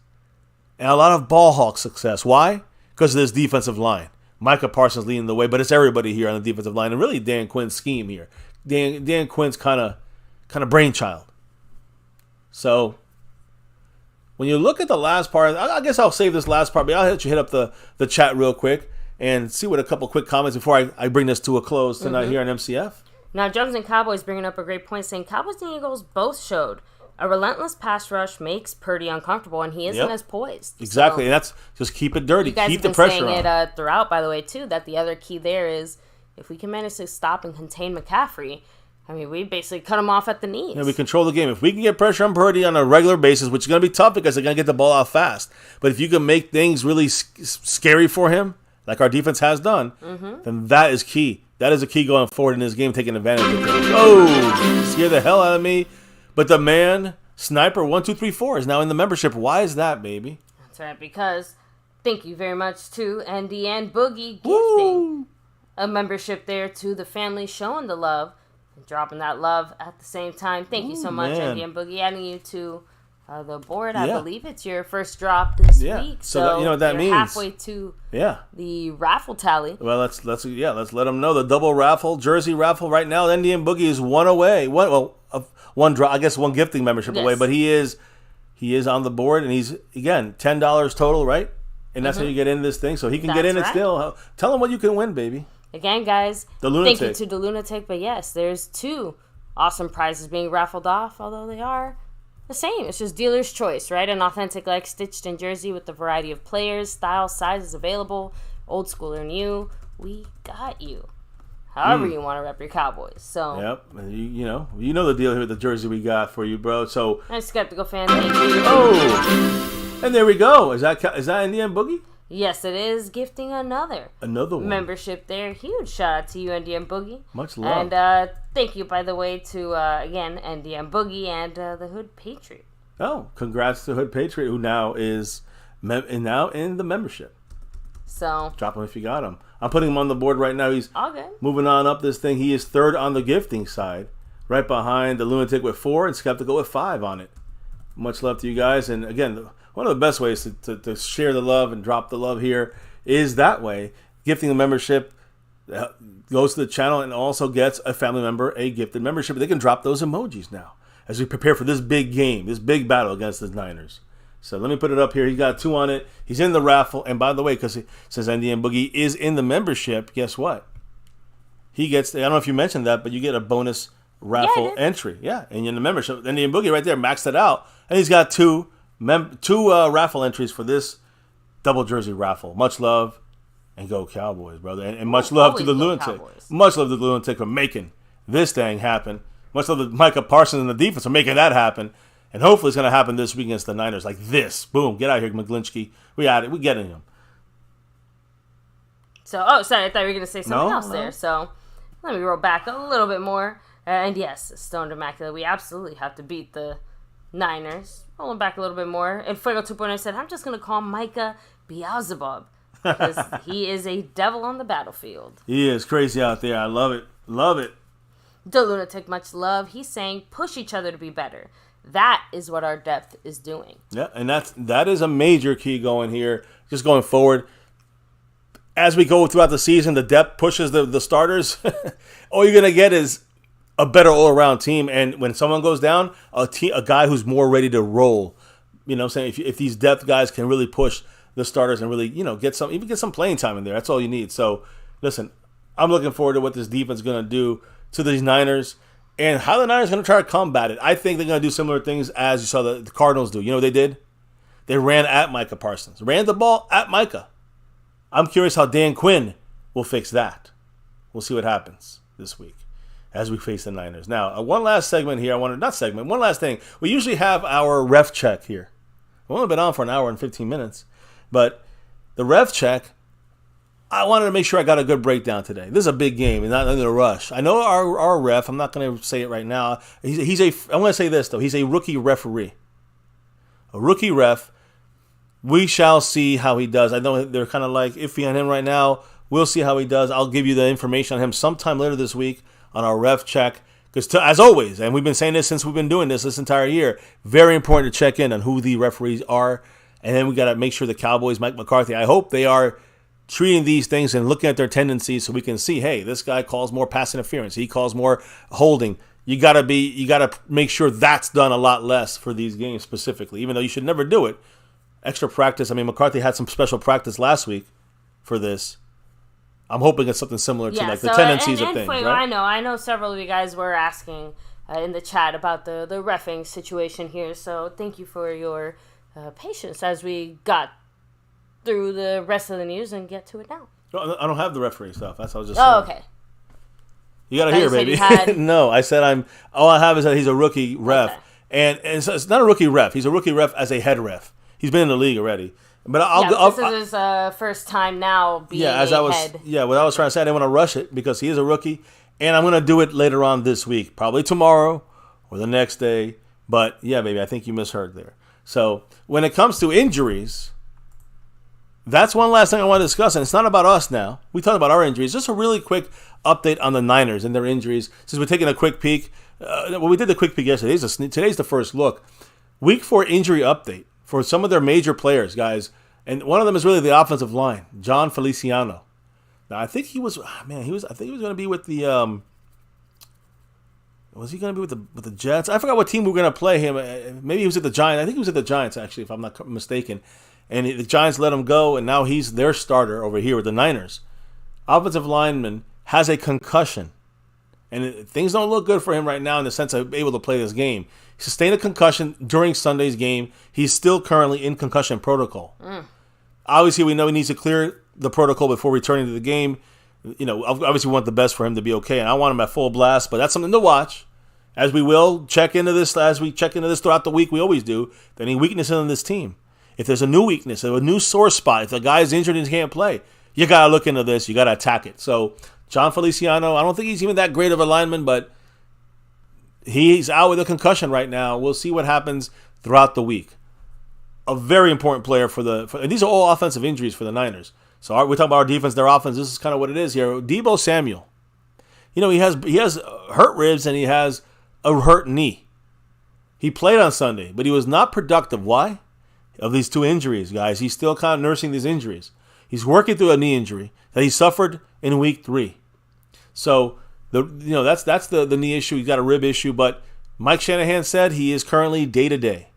and a lot of ball hawk success. Why? Because of this defensive line. Micah Parsons leading the way, but it's everybody here on the defensive line, and really Dan Quinn's scheme here. Dan Quinn's kind of brainchild. So when you look at the last part, I guess I'll save this last part, but I'll let you hit up the chat real quick and see what a couple quick comments before I bring this to a close tonight here on MCF. Now, Jones and Cowboys bringing up a great point, saying Cowboys and Eagles both showed a relentless pass rush makes Purdy uncomfortable, and he isn't as poised. Exactly, so, and that's just keep it dirty, you guys keep have the been pressure saying on. it throughout, by the way, too, that the other key there is if we can manage to stop and contain McCaffrey, I mean, we basically cut him off at the knees. Yeah, we control the game. If we can get pressure on Purdy on a regular basis, which is going to be tough because they're going to get the ball out fast, but if you can make things really scary for him, like our defense has done, then that is key. That is a key going forward in this game, taking advantage of things. Oh, scared the hell out of me. But the man, Sniper1234, is now in the membership. Why is that, baby? That's right, because thank you very much to Andy and Boogie gifting a membership there to the family, showing the love and dropping that love at the same time. Thank you so much, Andy and Boogie, adding you to the board. I believe it's your first drop this week. So you know what that means. Halfway to the raffle tally. Well, let's let them know the double raffle, jersey raffle right now. Indian Boogie is one away. One drop. I guess one gifting membership away, but he is on the board, and he's again $10 total, right? And that's how you get into this thing. So he can get in it still. Tell him what you can win, baby. Again, guys, thank you to the Lunatic. But yes, there's 2 awesome prizes being raffled off, although they are the same. It's just dealer's choice, right? An authentic, like, stitched-in jersey with a variety of players, styles, sizes available, old school or new. We got you. However you want to rep your Cowboys. So you know the deal here with the jersey we got for you, bro. So nice Skeptical fan, thank you. Oh, and there we go. Is that Indian Boogie? Yes, it is. Gifting another one membership there. Huge shout out to you, NDM Boogie. Much love. And thank you, by the way, to again NDM Boogie and the Hood Patriot. Oh, congrats to Hood Patriot, who now is now in the membership. So drop him if you got him. I'm putting him on the board right now. He's okay. Moving on up this thing. He is 3rd on the gifting side, right behind the Lunatic with 4 and Skeptical with 5 on it. Much love to you guys. And again, one of the best ways to share the love and drop the love here is that way. Gifting a membership goes to the channel and also gets a family member a gifted membership. They can drop those emojis now as we prepare for this big game, this big battle against the Niners. So let me put it up here. He got 2 on it. He's in the raffle. And by the way, because since NDM Boogie is in the membership, guess what? He gets, I don't know if you mentioned that, but you get a bonus raffle entry. Yeah, and in the membership. NDM Boogie right there maxed it out. And he's got 2 raffle entries for this double jersey raffle. Much love and go Cowboys, brother. And much love to the Lunatic. Cowboys. Much love to the Lunatic for making this thing happen. Much love to Micah Parsons and the defense for making that happen. And hopefully it's going to happen this week against the Niners like this. Boom. Get out of here, McGlinchey. We at it. We getting him. So, sorry. I thought you were going to say something else there. So, let me roll back a little bit more. And yes, Stoned Immaculate. We absolutely have to beat the Niners. Rolling back a little bit more. And Fuego 2.0 said, I'm just going to call Micah Beelzebub. Because he is a devil on the battlefield. He is crazy out there. I love it. Love it. The Lunatic, much love. He's saying, push each other to be better. That is what our depth is doing. Yeah, and that is a major key going here, just going forward. As we go throughout the season, the depth pushes the starters. All you're going to get is a better all-around team. And when someone goes down, a guy who's more ready to roll. You know what I'm saying? If these depth guys can really push the starters and really, get some playing time in there, that's all you need. So, listen, I'm looking forward to what this defense is going to do to these Niners. And how the Niners are going to try to combat it. I think they're going to do similar things as you saw the Cardinals do. You know what they did? They ran at Micah Parsons. Ran the ball at Micah. I'm curious how Dan Quinn will fix that. We'll see what happens this week as we face the Niners. Now, one last segment here. One last thing. We usually have our ref check here. We've only been on for an hour and 15 minutes. But the ref check, I wanted to make sure I got a good breakdown today. This is a big game, and not in a rush. I know our ref. I'm not going to say it right now. I want to say this though. He's a rookie referee. A rookie ref. We shall see how he does. I know they're kind of like iffy on him right now. We'll see how he does. I'll give you the information on him sometime later this week on our ref check. Because as always, and we've been saying this since we've been doing this entire year, very important to check in on who the referees are, and then we got to make sure the Cowboys, Mike McCarthy. I hope they are treating these things and looking at their tendencies so we can see, hey, this guy calls more pass interference. He calls more holding. You got to make sure that's done a lot less for these games specifically, even though you should never do it. Extra practice. I mean, McCarthy had some special practice last week for this. I'm hoping it's something similar to the tendencies of things, right? I know several of you guys were asking in the chat about the reffing situation here, so thank you for your patience as we got through the rest of the news and get to it now. I don't have the referee stuff. That's what I was just saying. Oh, okay. You got to hear, baby. No, I said all I have is that he's a rookie ref. Okay. And so it's not a rookie ref. He's a rookie ref as a head ref. He's been in the league already. But this is his first time now being head. Yeah, what I was trying to say, I didn't want to rush it because he is a rookie. And I'm going to do it later on this week. Probably tomorrow or the next day. But, yeah, baby, I think you misheard there. So, when it comes to injuries, that's one last thing I want to discuss, and it's not about us now. We talked about our injuries. Just a really quick update on the Niners and their injuries. Since we're taking a quick peek, we did the quick peek yesterday. Today's the first look. Week 4 injury update for some of their major players, guys. And one of them is really the offensive line, John Feliciano. Now, I think he was going to be with the was he going to be with the Jets? I forgot what team we were going to play him. Maybe he was at the Giants. I think he was at the Giants, actually, if I'm not mistaken. And the Giants let him go, and now he's their starter over here with the Niners. Offensive lineman has a concussion. And things don't look good for him right now in the sense of able to play this game. He sustained a concussion during Sunday's game. He's still currently in concussion protocol. Obviously, we know he needs to clear the protocol before returning to the game. Obviously we want the best for him to be okay, and I want him at full blast, but that's something to watch. As we will check into this throughout the week, we always do. Any weakness in this team. If there's a new weakness, a new sore spot, if the guy's injured and he can't play, you got to look into this. You got to attack it. So, John Feliciano, I don't think he's even that great of a lineman, but he's out with a concussion right now. We'll see what happens throughout the week. A very important player and these are all offensive injuries for the Niners. So we're talking about our defense, their offense. This is kind of what it is here. Deebo Samuel, he has hurt ribs and he has a hurt knee. He played on Sunday, but he was not productive. Why? Of these two injuries, guys. He's still kind of nursing these injuries. He's working through a knee injury that he suffered in week 3. So that's the knee issue. He's got a rib issue, but Mike Shanahan said he is currently day to day.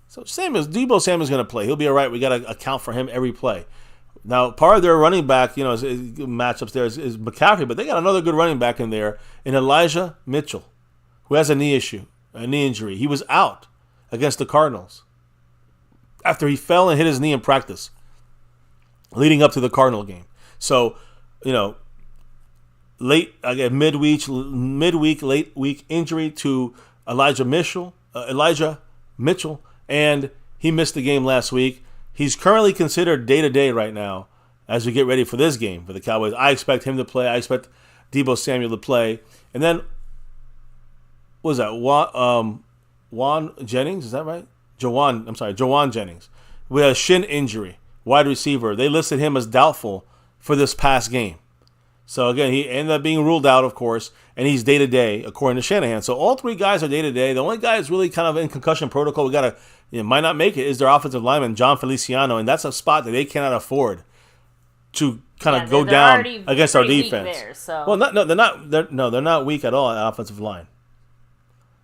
So Deebo Samuel's going to play. He'll be all right. We got to account for him every play. Now, part of their running back, matchups there is McCaffrey, but they got another good running back in there, in Elijah Mitchell, who has a knee injury. He was out against the Cardinals after he fell and hit his knee in practice leading up to the Cardinal game. So, midweek, late week injury to Elijah Mitchell, and he missed the game last week. He's currently considered day-to-day right now as we get ready for this game for the Cowboys. I expect him to play. I expect Deebo Samuel to play. And then, what was that? Juan Jennings, is that right? Jawan Jennings. With a shin injury, wide receiver. They listed him as doubtful for this past game. So, again, he ended up being ruled out, of course, and he's day-to-day, according to Shanahan. So, all 3 guys are day-to-day. The only guy that's really kind of in concussion protocol, might not make it, is their offensive lineman, John Feliciano, and that's a spot that they cannot afford to kind of go down against our defense. There, so. Well, they're not weak at all at offensive line.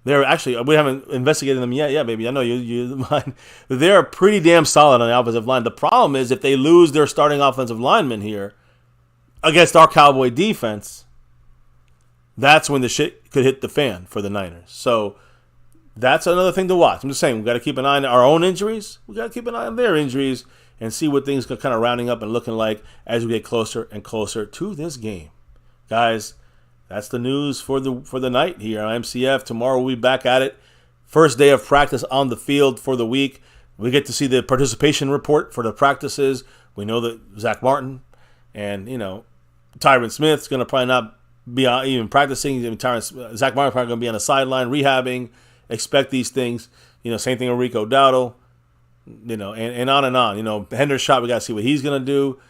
They're actually, we haven't investigated them yet. Yeah, baby, I know you mind. They're pretty damn solid on the offensive line. The problem is if they lose their starting offensive lineman here against our Cowboy defense, that's when the shit could hit the fan for the Niners. So that's another thing to watch. I'm just saying, we've got to keep an eye on our own injuries. We've got to keep an eye on their injuries and see what things are kind of rounding up and looking like as we get closer and closer to this game. Guys, that's the news for the night here on MCF. Tomorrow we'll be back at it. First day of practice on the field for the week. We get to see the participation report for the practices. We know that Zach Martin and, Tyron Smith's going to probably not be even practicing. Zach Martin probably going to be on the sideline rehabbing. Expect these things. Same thing with Rico Dowdle. And on and on. Hendershot, we got to see what he's going to do.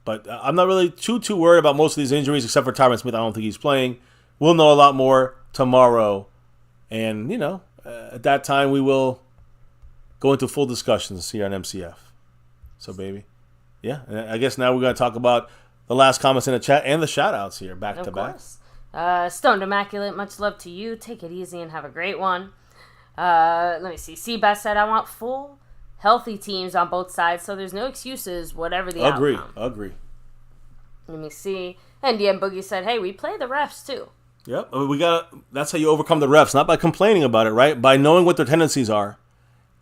But I'm not really too worried about most of these injuries, except for Tyron Smith. I don't think he's playing. We'll know a lot more tomorrow. And, at that time, we will go into full discussions here on MCF. So, baby. Yeah, and I guess now we're going to talk about the last comments in the chat and the shout-outs here, back to back. Stoned Immaculate, much love to you. Take it easy and have a great one. Let me see. Seabass said, I want full, healthy teams on both sides, so there's no excuses, whatever the outcome. Agree. Let me see. And DM Boogie said, hey, we play the refs, too. Yep, that's how you overcome the refs, not by complaining about it, right? By knowing what their tendencies are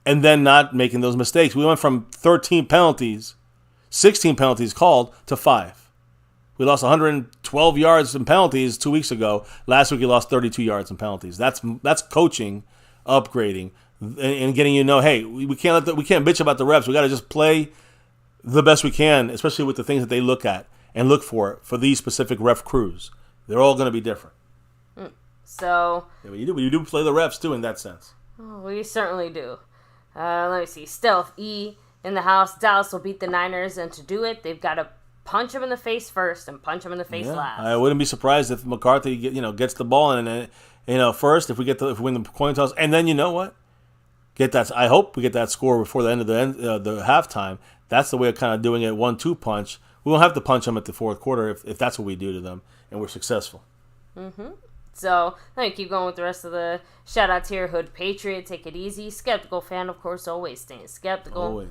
and then not making those mistakes. We went from 13 penalties, 16 penalties called, to 5. We lost 112 yards in penalties 2 weeks ago. Last week we lost 32 yards in penalties. That's coaching, upgrading, and getting hey, we can't bitch about the refs. We got to just play the best we can, especially with the things that they look at and look for these specific ref crews. They're all going to be different. So yeah, you do play the refs too in that sense. Oh, we certainly do. Let me see. Stealth E in the house. Dallas will beat the Niners, and to do it, they've got to punch him in the face first and punch him in the face last. I wouldn't be surprised if McCarthy gets the ball and first if we win the coin toss, and then you know what? Get that. I hope we get that score before the end of the halftime. That's the way of kind of doing it 1-2 punch. We won't have to punch them at the fourth quarter if that's what we do to them, and we're successful. So let me keep going with the rest of the shout-outs here. Hood Patriot, take it easy. Skeptical fan, of course, always staying skeptical. Always.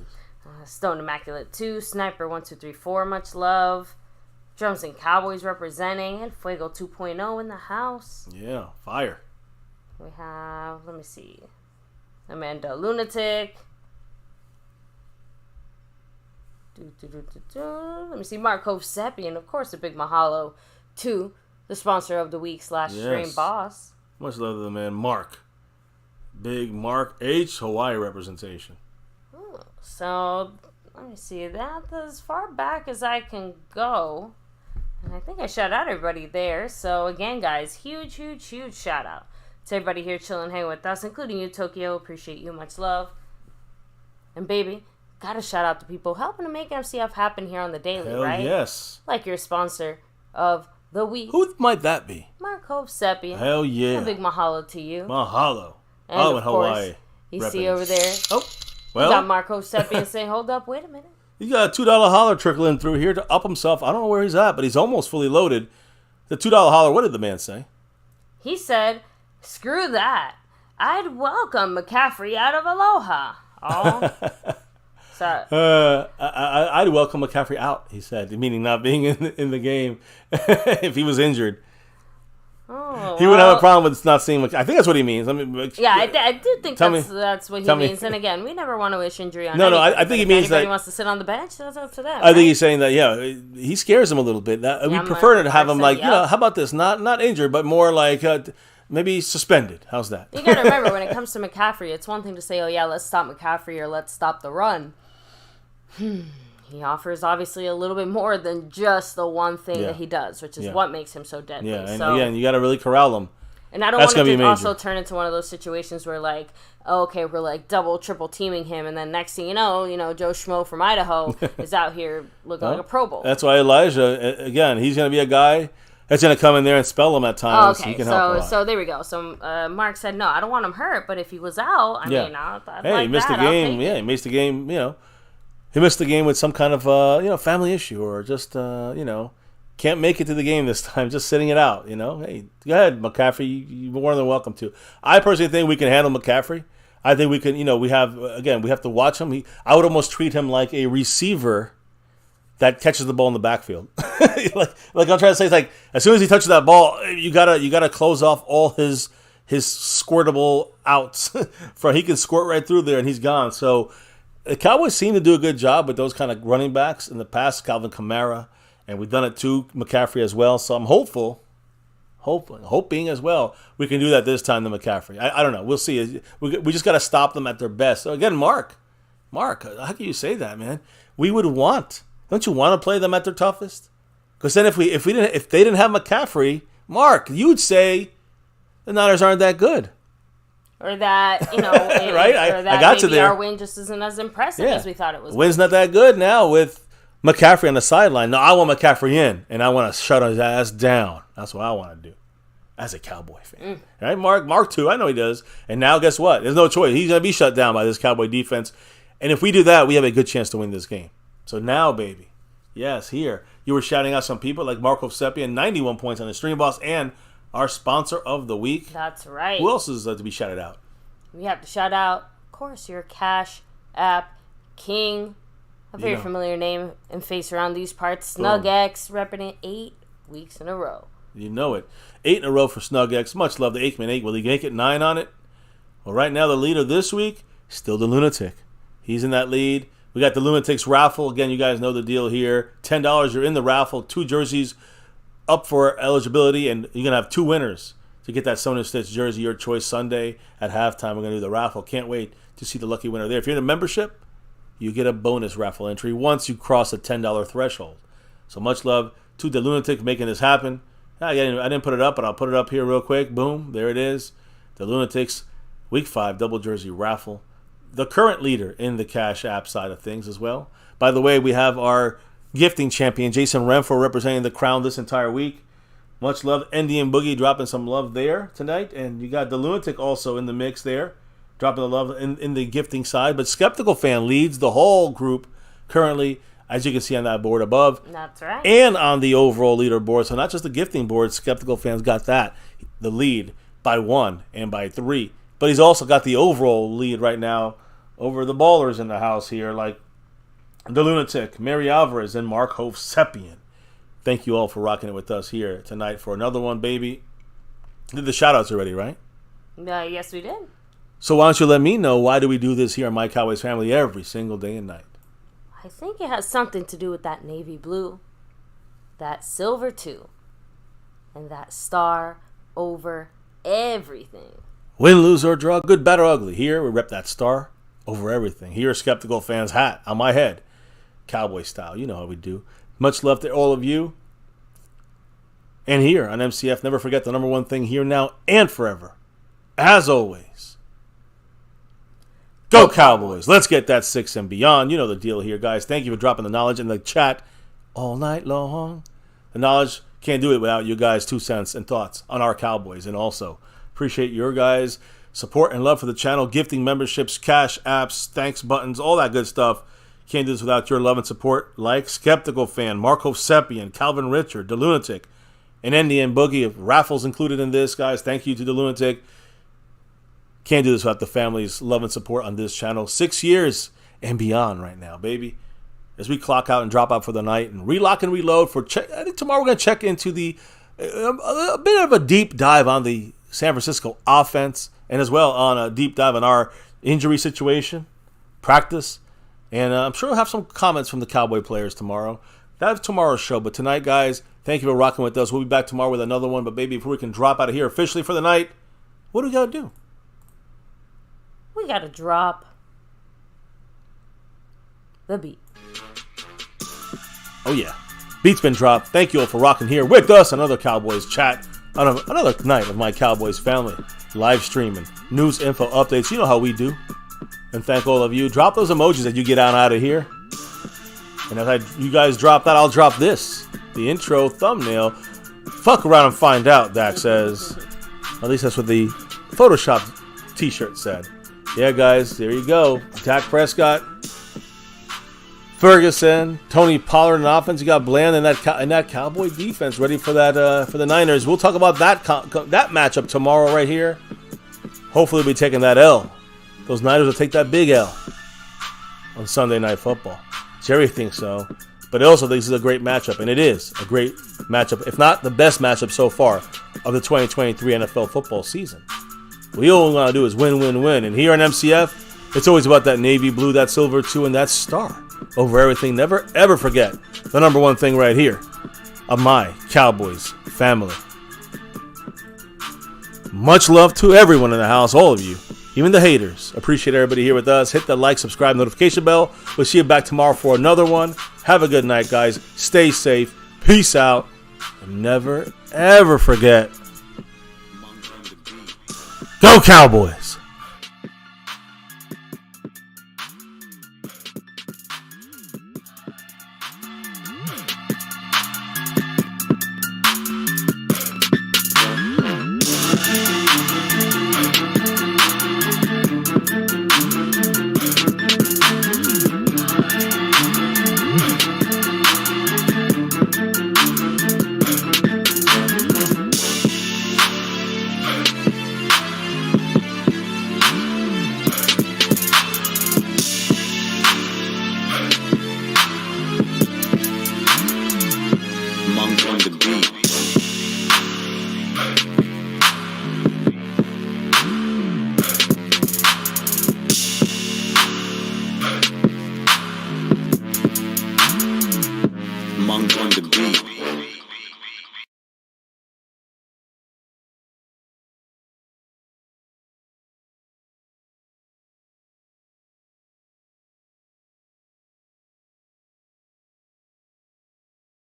Stone Immaculate 2, Sniper 1234, much love. Drums and Cowboys representing, and Fuego 2.0 in the house. Yeah, fire. We have, let me see, Amanda Lunatic. Let me see, Marco Seppi, and of course a big mahalo to the sponsor of the week / stream boss. Much love to the man, Mark. Big Mark H, Hawaii representation. So, let me see, that's as far back as I can go. And I think I shout out everybody there. So, again, guys, huge shout out to everybody here chilling, hanging with us, including you, Tokyo. Appreciate you. Much love. And, baby, gotta shout out to people helping to make MCF happen here on the daily, Hell right? Yes. Like your sponsor of the week. Who might that be? Marco Seppi. Hell yeah. A big mahalo to you. Mahalo. And in Hawaii. You see over there. Oh, well. You got Marco Seppi and saying, hold up, wait a minute. He's got a $2 holler trickling through here to up himself. I don't know where he's at, but he's almost fully loaded. The $2 holler, what did the man say? He said, screw that. I'd welcome McCaffrey out of Aloha. Oh. I'd welcome McCaffrey out, he said, meaning not being in the game if he was injured. Oh, he would have a problem with not seeing. I think that's what he means. I do think that's what he means. And again, we never want to wish injury on No, anybody. I think he means anybody that wants to sit on the bench, that's up to them. I think he's saying that. Yeah, he scares him a little bit. We prefer to have him like how about this? Not injured, but more like maybe suspended. How's that? You got to remember when it comes to McCaffrey, it's one thing to say, oh yeah, let's stop McCaffrey or let's stop the run. He offers obviously a little bit more than just the one thing that he does, which is what makes him so deadly. Yeah, and again, you got to really corral him. And I don't want to also turn into one of those situations where like, oh, okay, we're like double, triple teaming him, and then next thing you know, Joe Schmo from Idaho is out here looking like a Pro Bowl. That's why Elijah, again, he's going to be a guy that's going to come in there and spell him at times. Oh, okay, he can help a lot. So there we go. So Mark said, no, I don't want him hurt, but if he was out, I mean, he missed the game. Yeah, he missed the game. He missed the game with some kind of family issue or just can't make it to the game this time, just sitting it out. Hey, go ahead, McCaffrey. You're more than welcome to. I personally think we can handle McCaffrey. I think we can. We have to watch him. I would almost treat him like a receiver that catches the ball in the backfield. like I'm trying to say, it's like as soon as he touches that ball, you gotta close off all his squirtable outs. He can squirt right through there and he's gone. So the Cowboys seem to do a good job with those kind of running backs in the past. Calvin Kamara, and we've done it to McCaffrey as well. So I'm hoping as well we can do that this time to McCaffrey. I don't know. We'll see. We just got to stop them at their best. So again, Mark, how can you say that, man? Don't you want to play them at their toughest? Because then if they didn't have McCaffrey, Mark, you'd say the Niners aren't that good. Or that, right? Or that I got maybe you there. Our win just isn't as impressive as we thought it was. Win's not that good now with McCaffrey on the sideline. No, I want McCaffrey in, and I want to shut his ass down. That's what I want to do as a Cowboy fan. Right? Mark too, I know he does. And now guess what? There's no choice. He's going to be shut down by this Cowboy defense. And if we do that, we have a good chance to win this game. So now, baby, yes, here. You were shouting out some people like Marco Seppi and 91 points on the Stream Boss and our sponsor of the week. That's right. Who else is to be shouted out? We have to shout out, of course, your Cash App King. A very familiar name and face around these parts. SnugX, repping it 8 weeks in a row. You know it. 8 in a row for SnugX. Much love to Aikman 8. Will he make it 9 on it? Well, right now the leader this week, still the Lunatic. He's in that lead. We got the Lunatics raffle. Again, you guys know the deal here. $10, you're in the raffle. 2 jerseys up for eligibility, and you're going to have 2 winners to get that Sony Stitch jersey, your choice, Sunday at halftime. We're going to do the raffle. Can't wait to see the lucky winner there. If you're in a membership, you get a bonus raffle entry once you cross the $10 threshold. So much love to the Lunatic making this happen. I didn't put it up, but I'll put it up here real quick. Boom, there it is. The Lunatics Week 5 double jersey raffle. The current leader in the Cash App side of things as well. By the way, we have our gifting champion, Jason Renfro, representing the crown this entire week. Much love. Indian Boogie dropping some love there tonight. And you got the Lunatic also in the mix there, dropping the love in the gifting side. But Skeptical Fan leads the whole group currently, as you can see on that board above. That's right. And on the overall leaderboard. So not just the gifting board, Skeptical Fan's got that, the lead by 1 and by 3. But he's also got the overall lead right now over the ballers in the house here, like the Lunatic, Mary Alvarez, and Mark Hovsepian. Thank you all for rocking it with us here tonight for another one, baby. Did the shout-outs already, right? Yes, we did. So why don't you let me know, why do we do this here on My Cowboys Family every single day and night? I think it has something to do with that navy blue, that silver too, and that star over everything. Win, lose, or draw, good, bad, or ugly. Here, we rep that star over everything. Here, Skeptical Fan's hat on my head. Cowboy style. You know how we do. Much love to all of you. And here on MCF, never forget the number one thing here, now, and forever. As always, go Cowboys. Let's get that 6 and beyond. You know the deal here, guys. Thank you for dropping the knowledge in the chat all night long. The knowledge, can't do it without you guys' 2 cents and thoughts on our Cowboys. And also, appreciate your guys' support and love for the channel, gifting memberships, cash apps, thanks buttons, all that good stuff. Can't do this without your love and support. Like Skeptical Fan, Marco Seppian, Calvin Richard, The Lunatic, and Indian Boogie. Raffles included in this, guys. Thank you to The Lunatic. Can't do this without the family's love and support on this channel. 6 years and beyond right now, baby. As we clock out and drop out for the night and relock and reload for I think tomorrow we're going to check into a bit of a deep dive on the San Francisco offense, and as well on a deep dive on our injury situation, practice, and I'm sure we'll have some comments from the Cowboy players tomorrow. That's tomorrow's show, but tonight, guys, thank you for rocking with us. We'll be back tomorrow with another one, but baby, before we can drop out of here officially for the night, what do we got to do? We got to drop the beat. Oh, yeah. Beat's been dropped. Thank you all for rocking here with us. Another Cowboys chat on another night of My Cowboys Family. Live streaming, news, info, updates. You know how we do. And thank all of you. Drop those emojis that you get on out of here. And as you guys drop that, I'll drop this. The intro thumbnail. Fuck around and find out, Dak says. At least that's what the Photoshop t-shirt said. Yeah, guys, there you go. Dak Prescott, Ferguson, Tony Pollard in offense. You got Bland and that Cowboy defense ready for that for the Niners. We'll talk about that matchup tomorrow right here. Hopefully we'll be taking that L. Those Niners will take that big L on Sunday Night Football. Jerry thinks so. But also this is a great matchup, and it is a great matchup, if not the best matchup so far of the 2023 NFL football season. What you all want to do is win, win, win. And here on MCF, it's always about that navy blue, that silver too, and that star over everything. Never, ever forget the number one thing right here of My Cowboys Family. Much love to everyone in the house, all of you, even the haters. Appreciate everybody here with us. Hit the like, subscribe, notification bell. We'll see you back tomorrow for another one. Have a good night, guys. Stay safe. Peace out. And never, ever forget, go Cowboys!